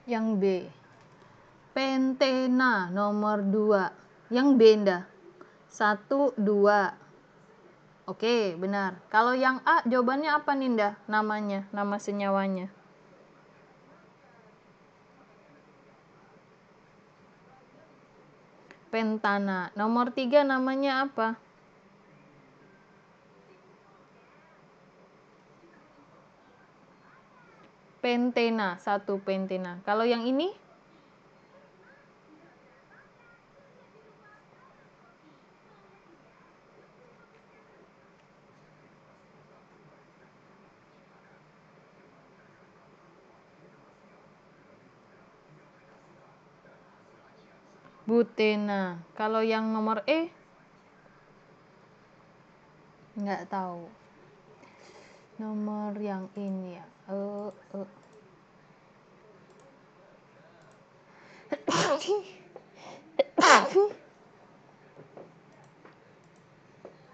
Yang B. Pentena nomor 2. Yang B ndah. 1, 2. Oke, benar. Kalau yang A jawabannya apa nih ndah? Namanya, nama senyawanya. Pentana. Nomor 3 namanya apa? Pentena, 1 pentena. Kalau yang ini? Butena. Kalau yang nomor E? Nggak tahu. Nomor yang ini ya.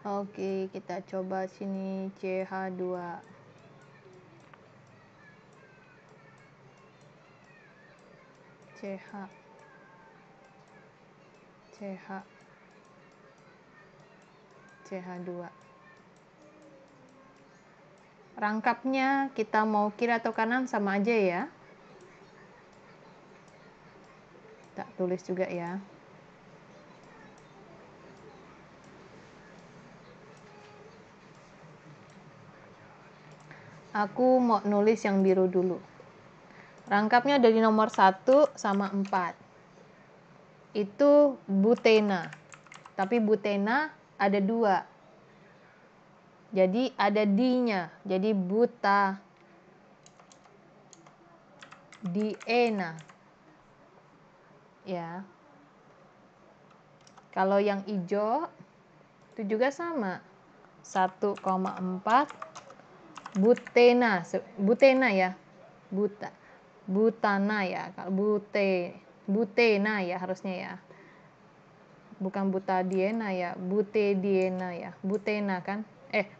Oke, kita coba sini CH2. CH. CH. CH2. Rangkapnya kita mau kiri atau kanan sama aja ya. Tak tulis juga ya. Aku mau nulis yang biru dulu. Rangkapnya dari nomor 1 sama 4. Itu butena. Tapi butena ada 2. Jadi ada D-nya. Jadi buta diena. Ya. Kalau yang hijau itu juga sama. 1,4 butena. Butena ya. Butana ya. Butena ya harusnya ya. Bukan butadiena ya. Butediena ya. Butena kan?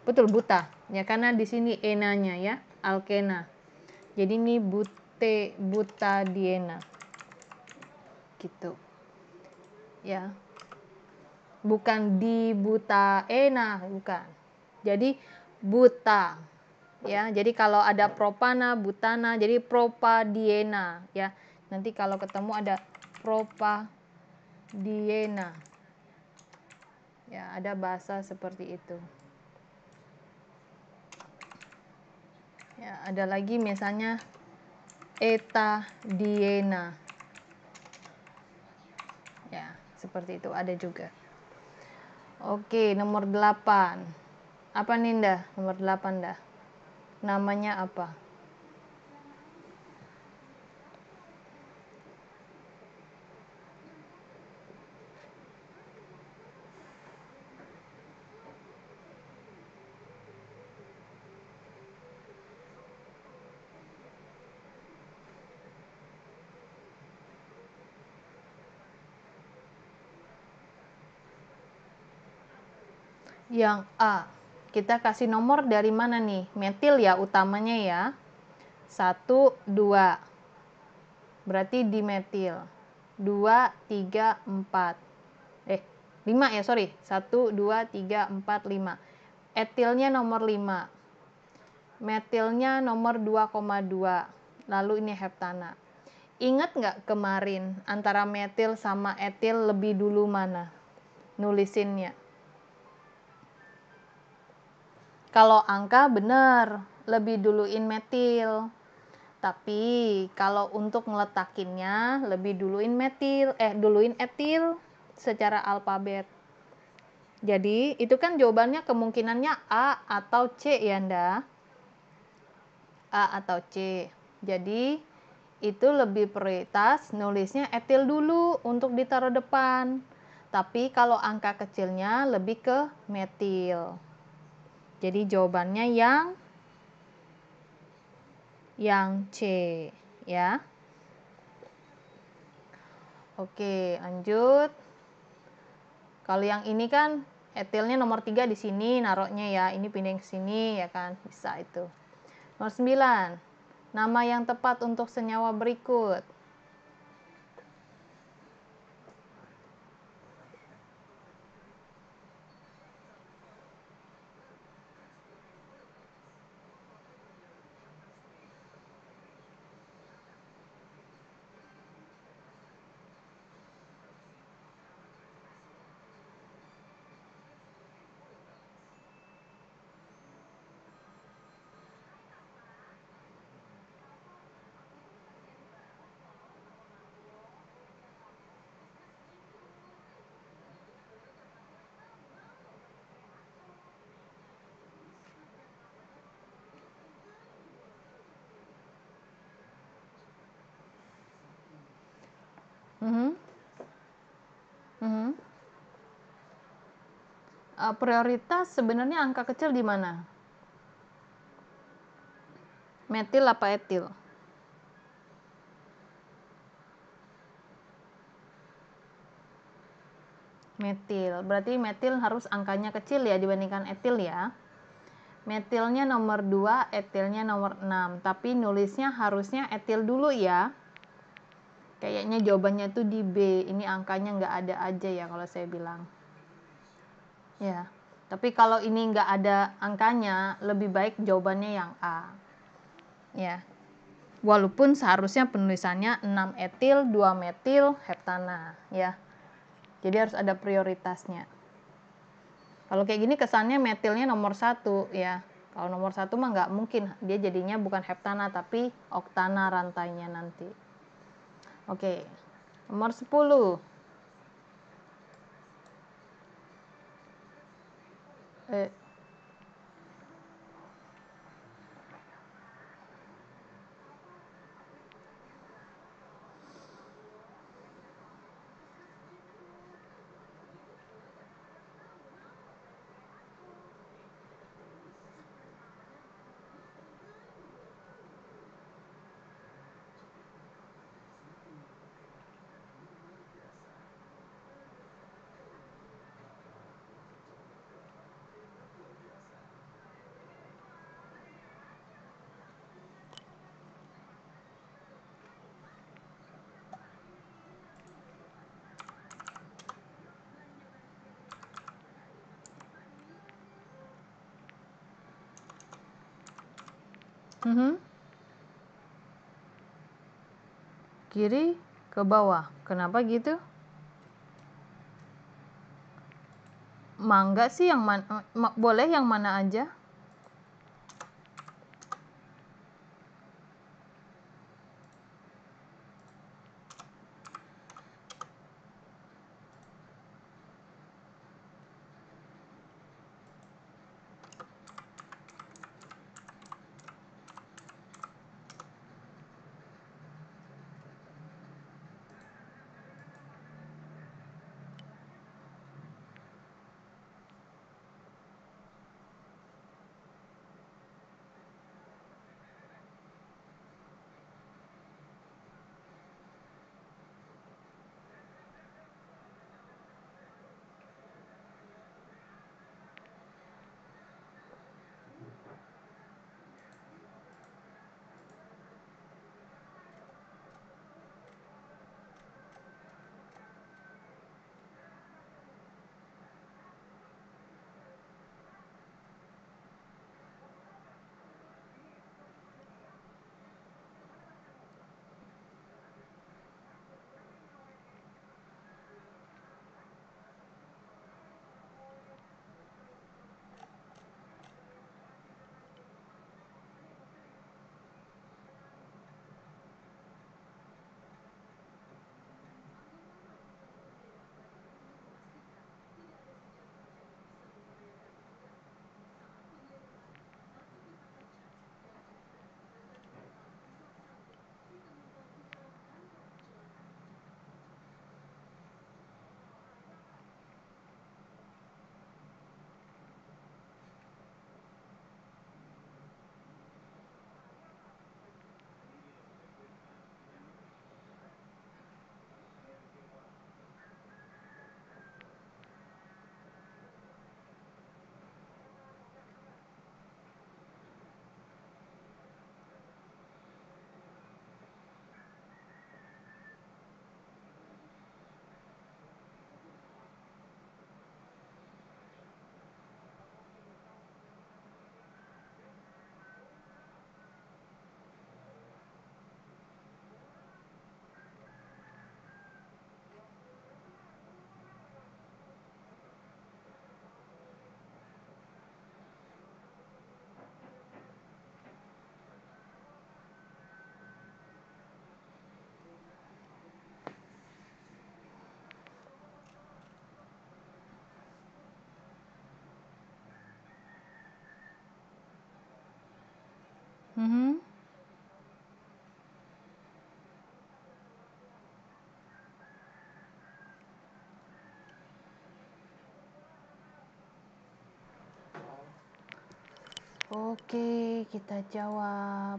Betul buta. Ya karena di sini enanya ya. Alkena. Jadi ini butadiena. Gitu. Ya. Bukan di butaena, bukan. Jadi buta. Ya, jadi kalau ada propana, butana, jadi propadiena ya. Nanti kalau ketemu ada propadiena. Ya, ada bahasa seperti itu. Ya, ada lagi misalnya etadiena. Ya, seperti itu ada juga. Oke, nomor 8. Apa Ninda? Nomor 8 dah. Namanya apa? Yang A. Kita kasih nomor dari mana nih? Metil ya utamanya ya. 1, 2. Berarti dimetil. 2, 3, 4. 5 ya, sorry. 1, 2, 3, 4, 5. Etilnya nomor 5. Metilnya nomor 2,2. Lalu ini heptana. Ingat nggak kemarin antara metil sama etil lebih dulu mana nulisinnya? Kalau angka bener, lebih duluin metil. Tapi kalau untuk ngeletakinnya lebih duluin duluin etil secara alfabet. Jadi itu kan jawabannya kemungkinannya A atau C ya Nda. A atau C. Jadi itu lebih prioritas nulisnya etil dulu untuk ditaruh depan. Tapi kalau angka kecilnya lebih ke metil. Jadi jawabannya yang C ya. Oke, lanjut. Kalau yang ini kan etilnya nomor 3 di sini naruhnya ya. Ini pindahin ke sini ya kan. Bisa itu. Nomor 9. Nama yang tepat untuk senyawa berikut. Prioritas sebenarnya angka kecil di mana? Metil apa etil? Metil. Berarti metil harus angkanya kecil ya dibandingkan etil ya. Metilnya nomor 2, etilnya nomor 6. Tapi nulisnya harusnya etil dulu ya. Kayaknya jawabannya tuh di B. Ini angkanya nggak ada aja ya kalau saya bilang. Ya. Tapi kalau ini nggak ada angkanya, lebih baik jawabannya yang A. Ya. Walaupun seharusnya penulisannya 6 etil, 2 metil, heptana. Ya. Jadi harus ada prioritasnya. Kalau kayak gini kesannya metilnya nomor 1 ya. Kalau nomor 1 mah nggak mungkin. Dia jadinya bukan heptana tapi oktana rantainya nanti. Oke. Nomor 10. Kiri ke bawah. Kenapa gitu? Mangga sih yang mana? Boleh yang mana aja? Oke, kita jawab.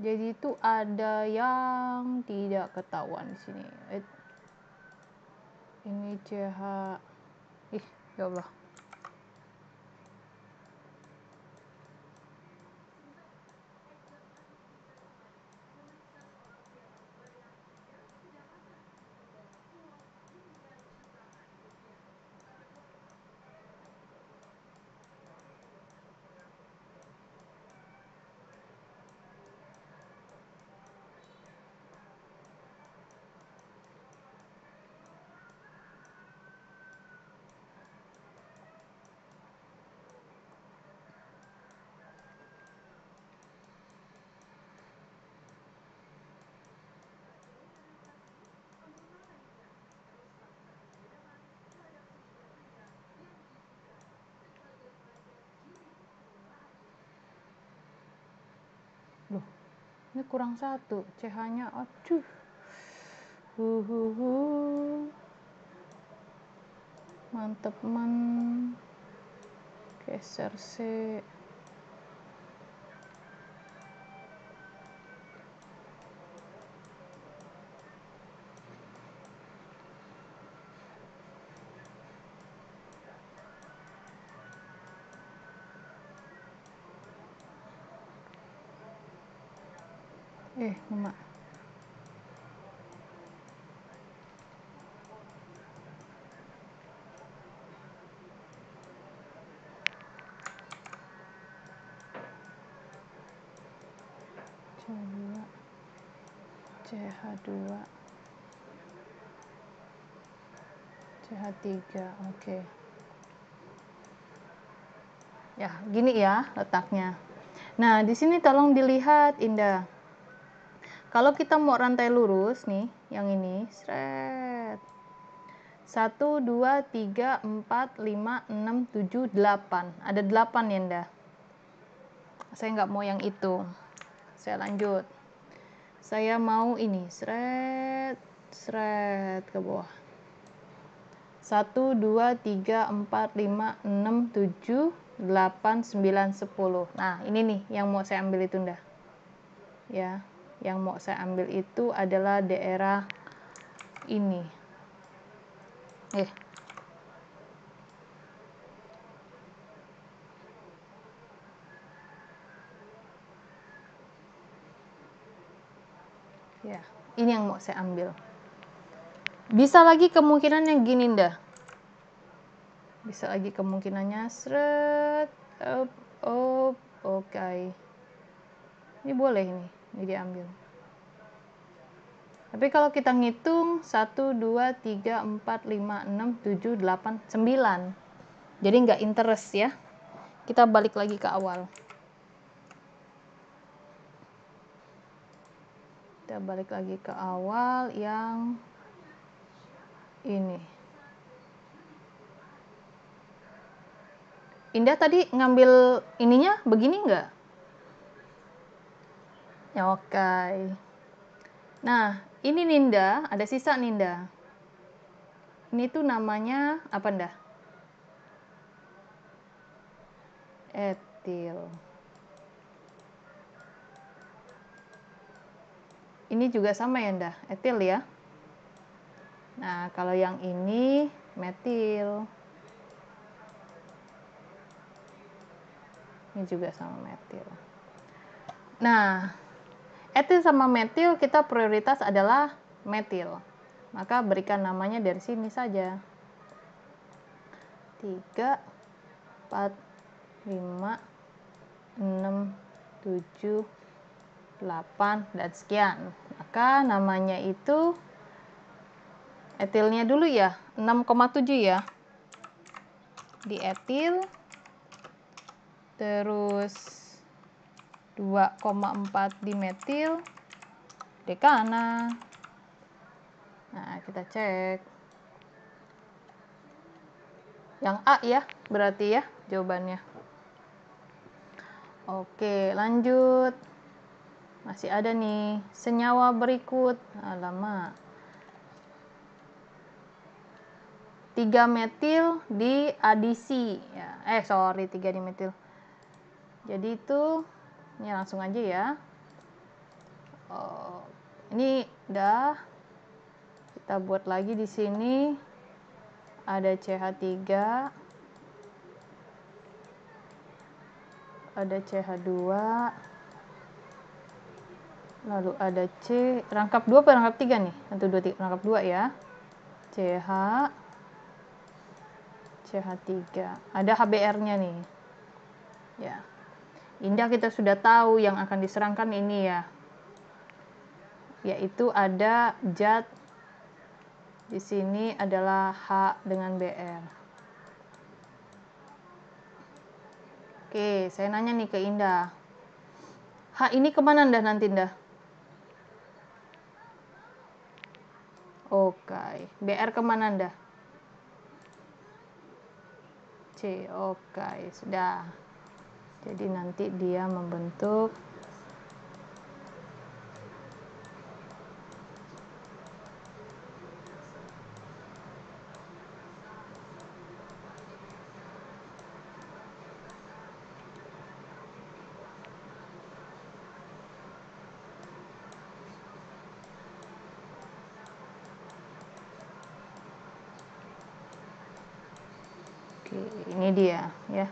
Jadi itu ada yang tidak ketahuan di sini. Ini CH. Ya Allah. Loh, ini kurang satu. CH-nya, aduh. Mantep geser C. Mama. CH2 CH3, oke. Ya, gini ya letaknya. Nah, di sini tolong dilihat, Indah. Kalau kita mau rantai lurus nih, yang ini, seret. 1, 2, 3, 4, 5, 6, 7, 8. Ada 8 ya, Indah. Saya nggak mau yang itu. Saya lanjut. Saya mau ini, seret ke bawah. 1, 2, 3, 4, 5, 6, 7, 8, 9, 10. Nah, ini nih yang mau saya ambil itu, Ndah. Ya, yang mau saya ambil itu adalah daerah ini. Ya, ini yang mau saya ambil. Bisa lagi kemungkinannya gini, Ndah. Bisa lagi kemungkinannya seret oke. Ini boleh ini diambil. Tapi kalau kita ngitung 1, 2, 3, 4, 5, 6, 7, 8, 9. Jadi nggak interest ya. Kita balik lagi ke awal. Kita balik lagi ke awal yang ini. Indah tadi ngambil ininya begini nggak? Ya, oke. Nah, ini Ninda, ada sisa Ninda. Ini tuh namanya apa, Ndah? Etil. Ini juga sama ya, Ndah? Etil ya. Nah, kalau yang ini metil. Ini juga sama metil. Nah, etil sama metil kita prioritas adalah metil. Maka berikan namanya dari sini saja. 3, 4, 5, 6, 7, 8, dan sekian. Maka namanya itu etilnya dulu ya, 6,7 ya. Di etil. Terus 2,4 di metil. Dekana. Nah, kita cek. Yang A ya, berarti ya jawabannya. Oke, lanjut. Masih ada nih, senyawa berikut. Lama. 3 metil diadisi. Ya, 3 dimetil. Jadi itu, ini langsung aja ya. Oh, ini udah. Kita buat lagi di sini. Ada CH3. Ada CH2. Lalu ada C, rangkap 2 atau rangkap 3 nih? 1, 2, 3, rangkap 2 ya. CH, CH3. Ada HBr-nya nih. Ya. Indah, kita sudah tahu yang akan diserangkan ini ya. Yaitu ada zat di sini adalah H dengan Br. Oke, saya nanya nih ke Indah. H ini kemana Indah nanti Indah? Oke, Br kemana Indah? C, oke, sudah. Jadi nanti dia membentuk Oke, ini dia ya.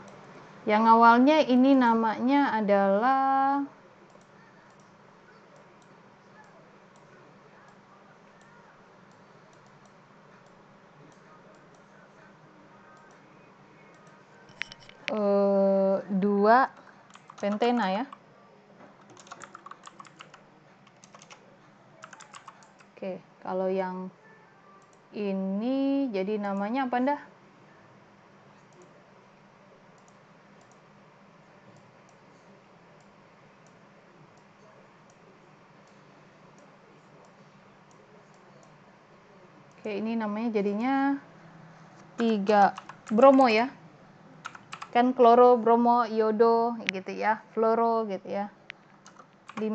Yang awalnya ini namanya adalah dua pentena ya. Oke, kalau yang ini jadi namanya apa Dah? Oke, ini namanya jadinya 3 bromo ya. Kan kloro, bromo, iodo gitu ya, fluoro gitu ya. 5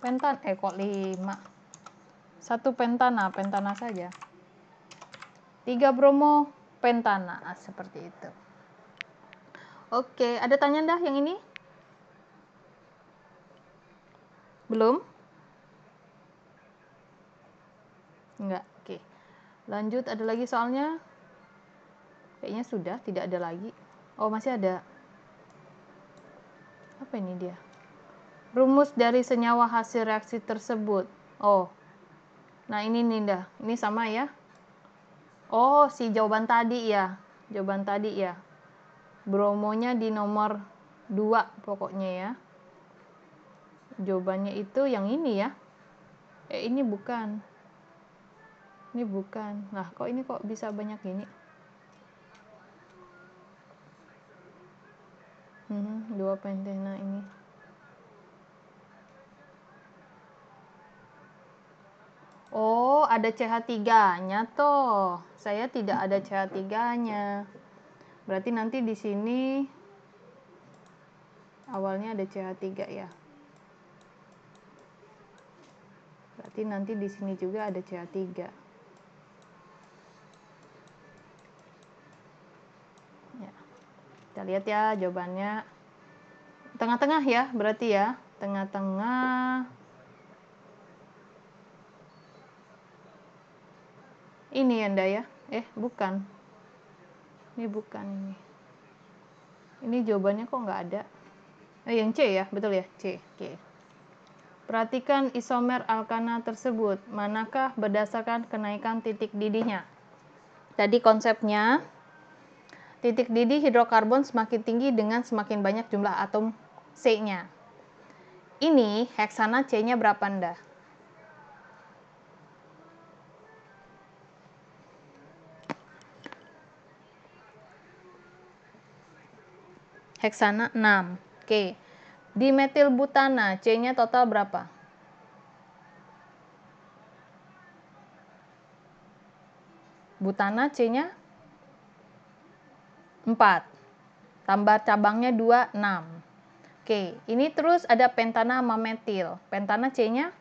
pentan, kok 5? 1 pentana, pentana saja. 3 bromo, pentana, seperti itu. Oke, ada tanya dah yang ini? Belum? Enggak, oke. Lanjut, ada lagi soalnya? Kayaknya sudah, tidak ada lagi. Oh, masih ada. Apa ini dia? Rumus dari senyawa hasil reaksi tersebut. Oh, nah ini nih dah. Ini sama ya. Oh, si jawaban tadi ya. Jawaban tadi ya. Bromonya di nomor 2 pokoknya ya. Jawabannya itu yang ini ya. Ini bukan. Ini bukan. Nah, kok ini kok bisa banyak gini? 2 pentena ini. Oh, ada CH3-nya toh. Saya tidak ada CH3-nya. Berarti nanti di sini awalnya ada CH3 ya. Berarti nanti di sini juga ada CH3. Ya. Kita lihat ya jawabannya. Tengah-tengah ya, berarti ya. Tengah-tengah. Ini Anda ya. Bukan. Ini bukan ini. Ini jawabannya kok nggak ada. Yang C ya, betul ya? C. Oke. Perhatikan isomer alkana tersebut. Manakah berdasarkan kenaikan titik didihnya? Tadi konsepnya, titik didih hidrokarbon semakin tinggi dengan semakin banyak jumlah atom C-nya. Ini heksana C-nya berapa Anda? Heksana 6. Oke. Dimetil butana, C-nya total berapa? Butana C-nya 4. Tambah cabangnya 2, 6. Oke, ini terus ada pentana sama metil. Pentana C-nya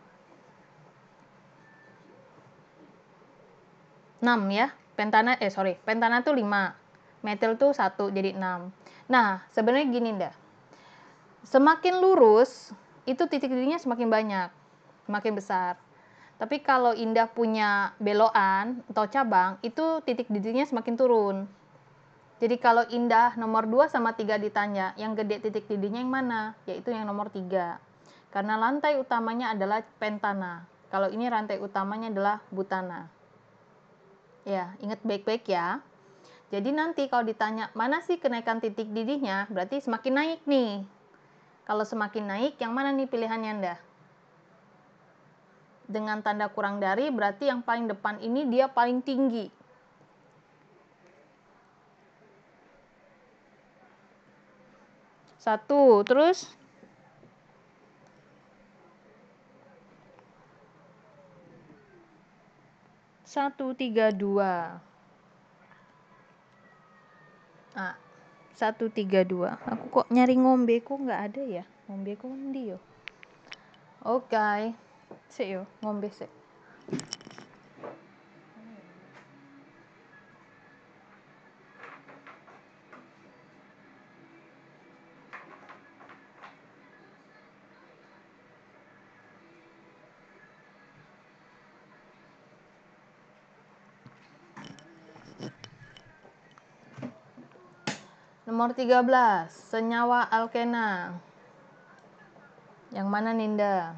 6 ya. Pentana tuh 5. Metil tuh 1, jadi 6. Nah, sebenarnya gini dah. Semakin lurus, itu titik didihnya semakin banyak, semakin besar. Tapi kalau Indah punya belokan atau cabang, itu titik didihnya semakin turun. Jadi kalau Indah nomor 2 sama 3 ditanya, yang gede titik didihnya yang mana? Yaitu yang nomor 3. Karena lantai utamanya adalah pentana. Kalau ini rantai utamanya adalah butana. Ya, ingat baik-baik ya. Jadi nanti kalau ditanya, mana sih kenaikan titik didihnya? Berarti semakin naik nih. Kalau semakin naik, yang mana nih pilihannya Anda? Dengan tanda kurang dari, berarti yang paling depan ini dia paling tinggi. Satu, terus 1, 3, 2. Ah, 1, 3, 2. Aku kok nyari ngombeku nggak ada ya? Ngombeku ndi yo? Oke. Sik yo, ngombe sik. Nomor 13, senyawa alkena. Yang mana Ninda?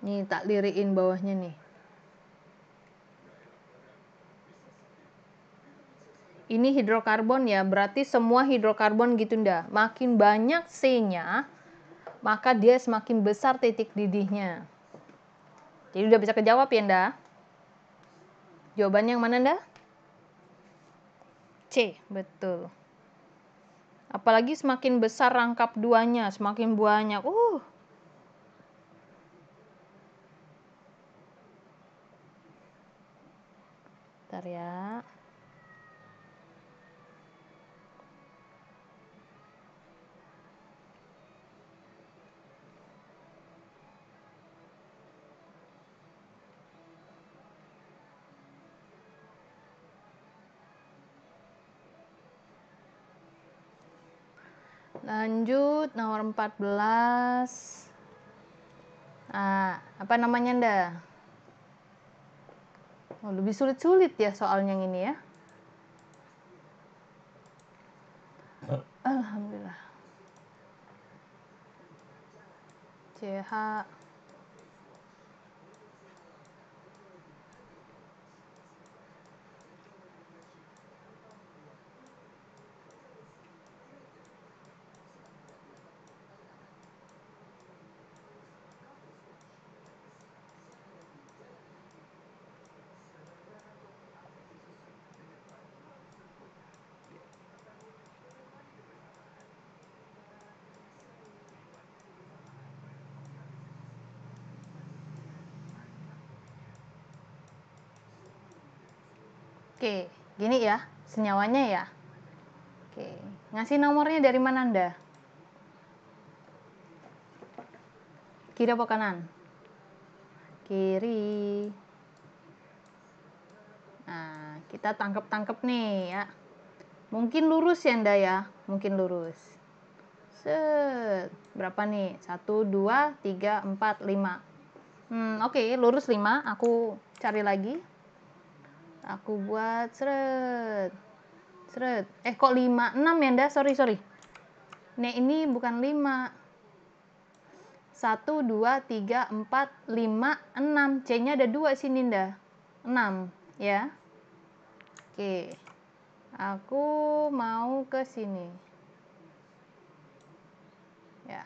Nih tak liriin bawahnya nih. Ini hidrokarbon ya, berarti semua hidrokarbon gitu nda. Makin banyak C-nya, maka dia semakin besar titik didihnya. Jadi udah bisa kejawab ya nda? Jawabannya yang mana nda? C, betul. Apalagi semakin besar rangkap duanya, semakin banyak. Bentar ya. Lanjut, nomor 14. Nah, apa namanya nda? Oh, lebih sulit-sulit ya soalnya yang ini ya. Alhamdulillah. CH. Oke, gini ya, senyawanya ya. Oke, ngasih nomornya dari mana Anda? Kiri apa kanan? Kiri. Nah, kita tangkep-tangkep nih ya. Mungkin lurus ya Anda ya, mungkin lurus. Set, berapa nih? 1, 2, 3, 4, 5. Oke, lurus 5. Aku cari lagi. Aku buat seret. Seret. Kok 5? 6 ya Anda? Sorry. Nih, ini bukan 5. 1, 2, 3, 4, 5, 6. C-nya ada 2 sini Nda. 6 ya. Oke. Aku mau ke sini. Ya.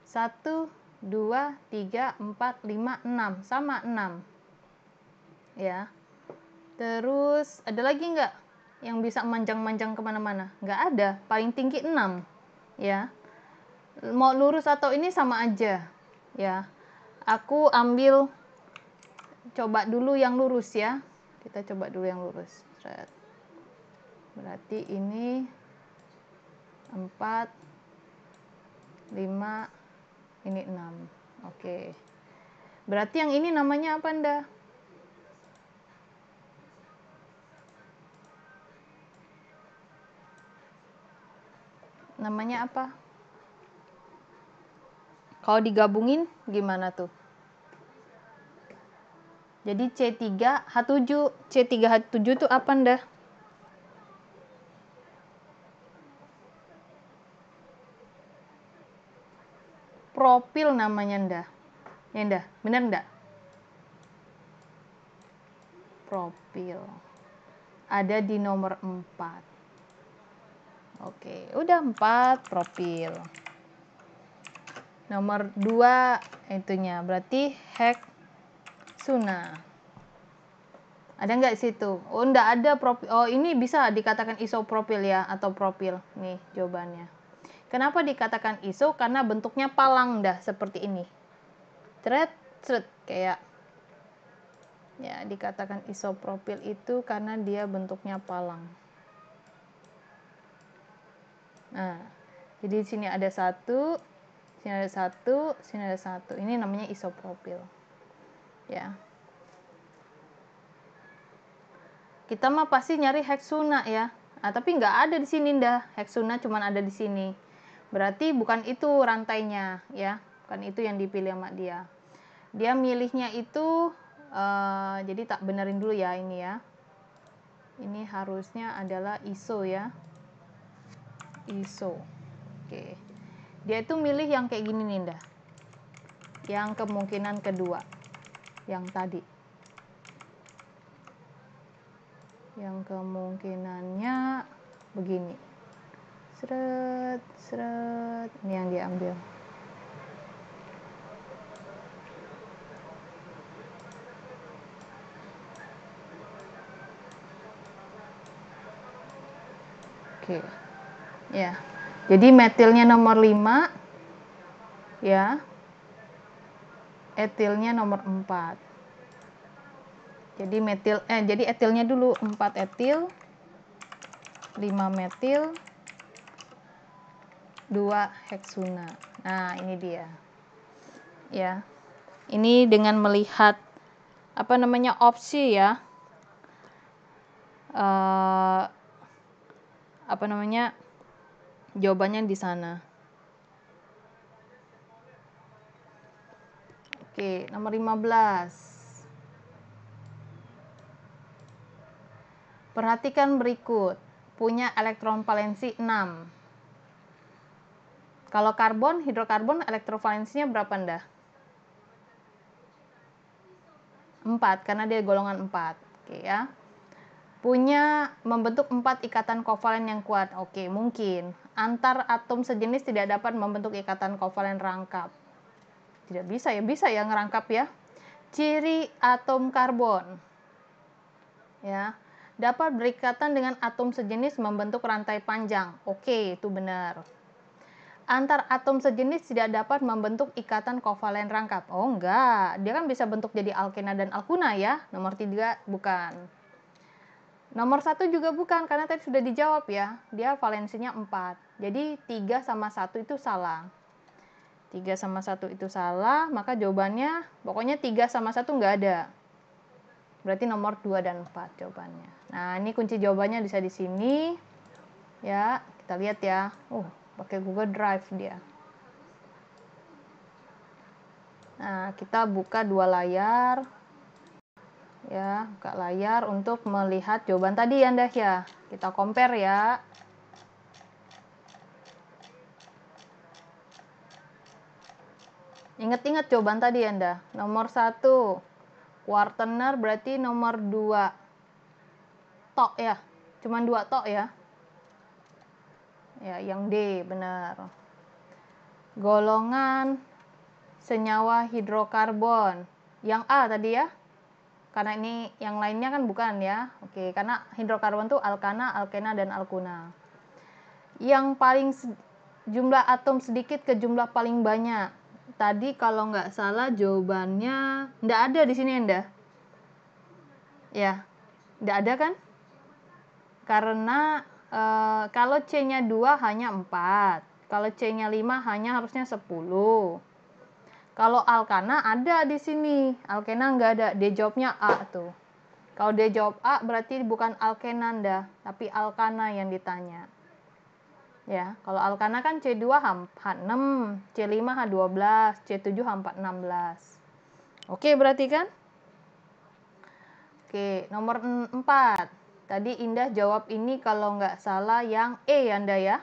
1, 2, 3, 4, 5, 6. Sama 6. Ya. Terus ada lagi nggak yang bisa manjang-manjang kemana-mana? Nggak ada. Paling tinggi 6. Ya. Mau lurus atau ini sama aja. Ya. Aku ambil coba dulu yang lurus ya. Kita coba dulu yang lurus. Berarti ini 4, 5, ini 6. Oke. Berarti yang ini namanya apa, Anda? Namanya apa? Kalau digabungin gimana tuh? Jadi C3H7. C3H7 itu apa, Anda? Propil namanya, Anda. Ya, Anda. Bener enggak? Propil. Ada di nomor 4. Oke, udah 4 propil. Nomor 2 itunya, berarti heksuna. Ada nggak situ? Oh, nggak ada propil. Oh, ini bisa dikatakan isopropil ya, atau propil. Nih jawabannya. Kenapa dikatakan iso? Karena bentuknya palang dah seperti ini. Cret, cret, kayak ya, dikatakan isopropil itu karena dia bentuknya palang. Nah, jadi di sini ada 1, sini ada 1, sini ada 1. Ini namanya isopropil. Ya. Kita mah pasti nyari heksuna ya. Nah, tapi nggak ada di sini dah. Heksuna cuman ada di sini. Berarti bukan itu rantainya ya. Bukan itu yang dipilih sama dia. Dia milihnya itu jadi tak benerin dulu ya ini ya. Ini harusnya adalah iso ya. Iso. Oke. Dia itu milih yang kayak gini nih dah. Yang kemungkinan kedua. Yang tadi. Yang kemungkinannya begini. Seret, seret. Ini yang diambil. Oke. Ya. Jadi metilnya nomor 5 ya. Etilnya nomor 4. Jadi jadi etilnya dulu 4 etil, 5 metil, 2 heksuna. Nah, ini dia. Ya. Ini dengan melihat apa namanya opsi ya. Apa namanya? Jawabannya di sana. Oke, nomor 15. Perhatikan berikut. Punya elektron valensi 6. Kalau karbon, hidrokarbon elektrovalensinya berapa, Anda? 4, karena dia golongan 4. Oke ya. Punya membentuk 4 ikatan kovalen yang kuat. Oke, mungkin. Antar atom sejenis tidak dapat membentuk ikatan kovalen rangkap. Tidak bisa ya ngerangkap ya. Ciri atom karbon. Ya. Dapat berikatan dengan atom sejenis membentuk rantai panjang. Oke, itu benar. Antar atom sejenis tidak dapat membentuk ikatan kovalen rangkap. Oh, enggak. Dia kan bisa bentuk jadi alkena dan alkuna ya. Nomor 3 bukan. Nomor 1 juga bukan, karena tadi sudah dijawab ya. Dia valensinya 4. Jadi 3 sama 1 itu salah. 3 sama 1 itu salah, maka jawabannya pokoknya 3 sama 1 enggak ada. Berarti nomor 2 dan 4 jawabannya. Nah, ini kunci jawabannya bisa di sini. Ya, kita lihat ya. Pakai Google Drive dia. Nah, kita buka 2 layar. Ya, buka layar untuk melihat jawaban tadi ya, Anda ya. Kita compare ya. Ingat-ingat jawaban tadi ya, Anda. Nomor 1 Quaterner berarti nomor 2 tok ya. Cuman 2 tok ya. Ya, yang D benar. Golongan senyawa hidrokarbon. Yang A tadi ya. Karena ini yang lainnya kan bukan ya. Oke, karena hidrokarbon itu alkana, alkena, dan alkuna. Yang paling jumlah atom sedikit ke jumlah paling banyak. Tadi kalau nggak salah jawabannya nggak ada di sini, Anda. Ya, nggak ada kan? Karena kalau C-nya 2 hanya 4. Kalau C-nya 5 hanya harusnya 10. Kalau alkana ada di sini. Alkena nggak ada. Dia jawabnya A tuh. Kalau dia jawab A berarti bukan alkena dah, tapi alkana yang ditanya. Ya, kalau alkana kan C2 H6, C5 H12, C7 H4 16. Oke, berarti kan? Oke, nomor 4. Tadi Indah jawab ini kalau nggak salah yang E ya, Anda ya.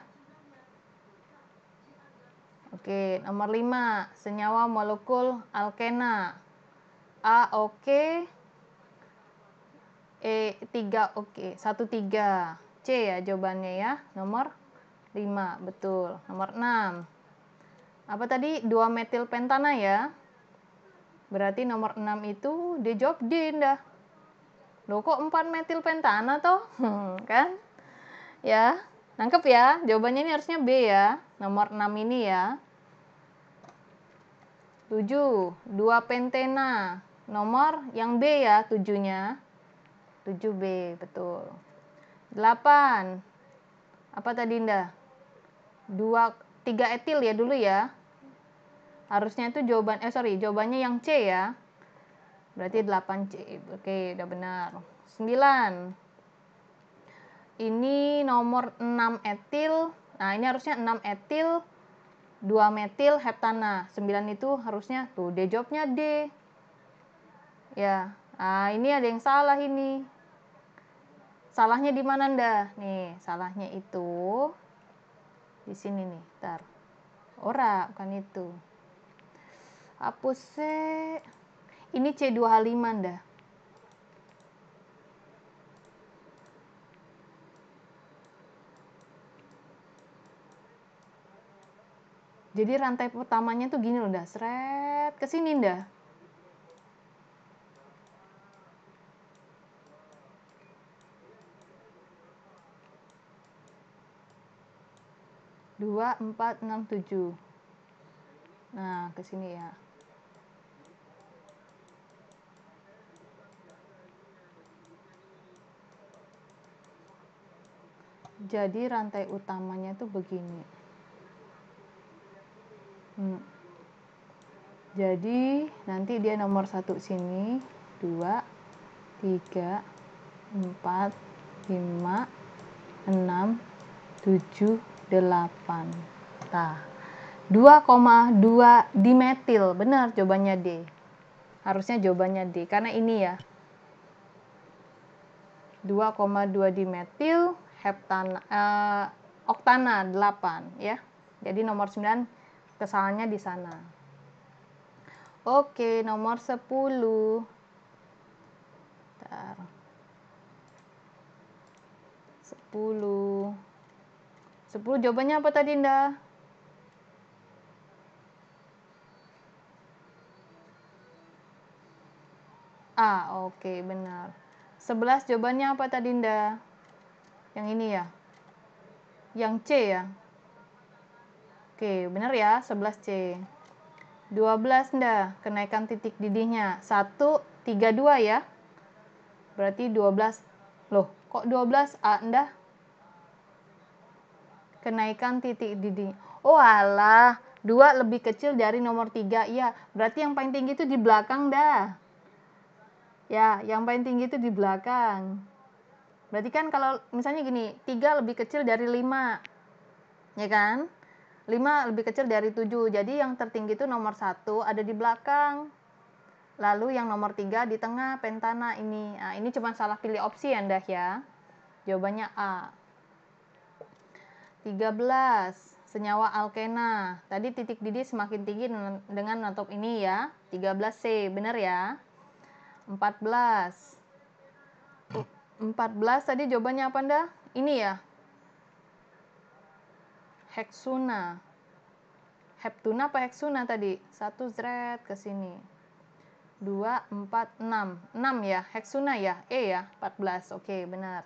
Oke, nomor 5. Senyawa molekul alkena. A oke. E3 oke. 13. C ya jawabannya ya. Nomor 5, betul. Nomor 6. Apa tadi? 2 metil pentana ya. Berarti nomor 6 itu dijawab D, Indah. Loh kok 4 metil pentana toh? Kan? Ya, nangkep ya. Jawabannya ini harusnya B ya. Nomor 6 ini ya. 7, 2 pentena. Nomor yang B ya, 7-nya. 7B, betul. 8. Apa tadi, Indah? 3 etil ya dulu ya. Harusnya itu jawabannya yang C ya. Berarti 8C. Oke, udah benar. 9. Ini nomor 6 etil. Nah, ini harusnya 6 etil 2 metil heptana. 9 itu harusnya tuh D jawabnya D. Ya. Nah, ini ada yang salah ini. Salahnya di mana, Nda? Nih, salahnya itu di sini nih. Ntar. Ora, bukan itu. Hapus C. Ini C2H5, Nda. Jadi rantai pertamanya tuh gini loh, Nda. Seret ke sini, Nda. Dua, 4, 6, 7. Nah, ke sini ya. Jadi rantai utamanya tuh begini. Jadi nanti dia nomor 1 sini, 2, 3, 4, 5, 6, 7, 8. Nah, 2,2 dimetil. Benar jawabannya D. Harusnya jawabannya D karena ini ya. 2,2 dimetil heptana oktana 8 ya. Jadi nomor 9 kesalahannya di sana. Oke, nomor 10. Bentar. 10. 10 jawabannya apa tadi, Nda? Oke, benar. 11 jawabannya apa tadi, Nda? Yang ini ya? Yang C ya? Oke, benar ya, 11C. 12, Nda, kenaikan titik didihnya. 1, 3, 2 ya? Berarti 12. Loh, kok 12 A, Nda? Kenaikan titik didih. Oh alah, 2 lebih kecil dari nomor 3. Ya, berarti yang paling tinggi itu di belakang, dah. Ya, yang paling tinggi itu di belakang. Berarti kan kalau misalnya gini, 3 lebih kecil dari 5. Ya kan? 5 lebih kecil dari 7. Jadi yang tertinggi itu nomor 1 ada di belakang. Lalu yang nomor 3 di tengah pentana ini. Nah, ini cuma salah pilih opsi ya, Ndah ya. Jawabannya A. 13. Senyawa alkena. Tadi titik didih semakin tinggi dengan atop ini ya. 13C, benar ya. 14. 14 tadi jawabannya apa, Nda? Ini ya. Heksuna. Heptuna apa heksuna tadi? 1 zret ke sini. 2, 4, 6. 6 ya, heksuna ya. E ya, 14. Oke, benar.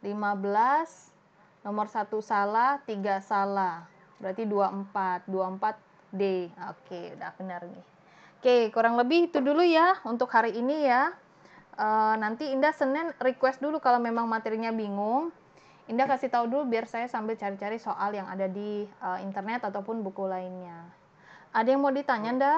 15. Nomor 1 salah, 3 salah. Berarti 24. 24D. Oke, udah benar nih. Oke, kurang lebih itu dulu ya untuk hari ini ya. Nanti Indah Senin request dulu kalau memang materinya bingung. Indah kasih tahu dulu biar saya sambil cari-cari soal yang ada di internet ataupun buku lainnya. Ada yang mau ditanya, Nda?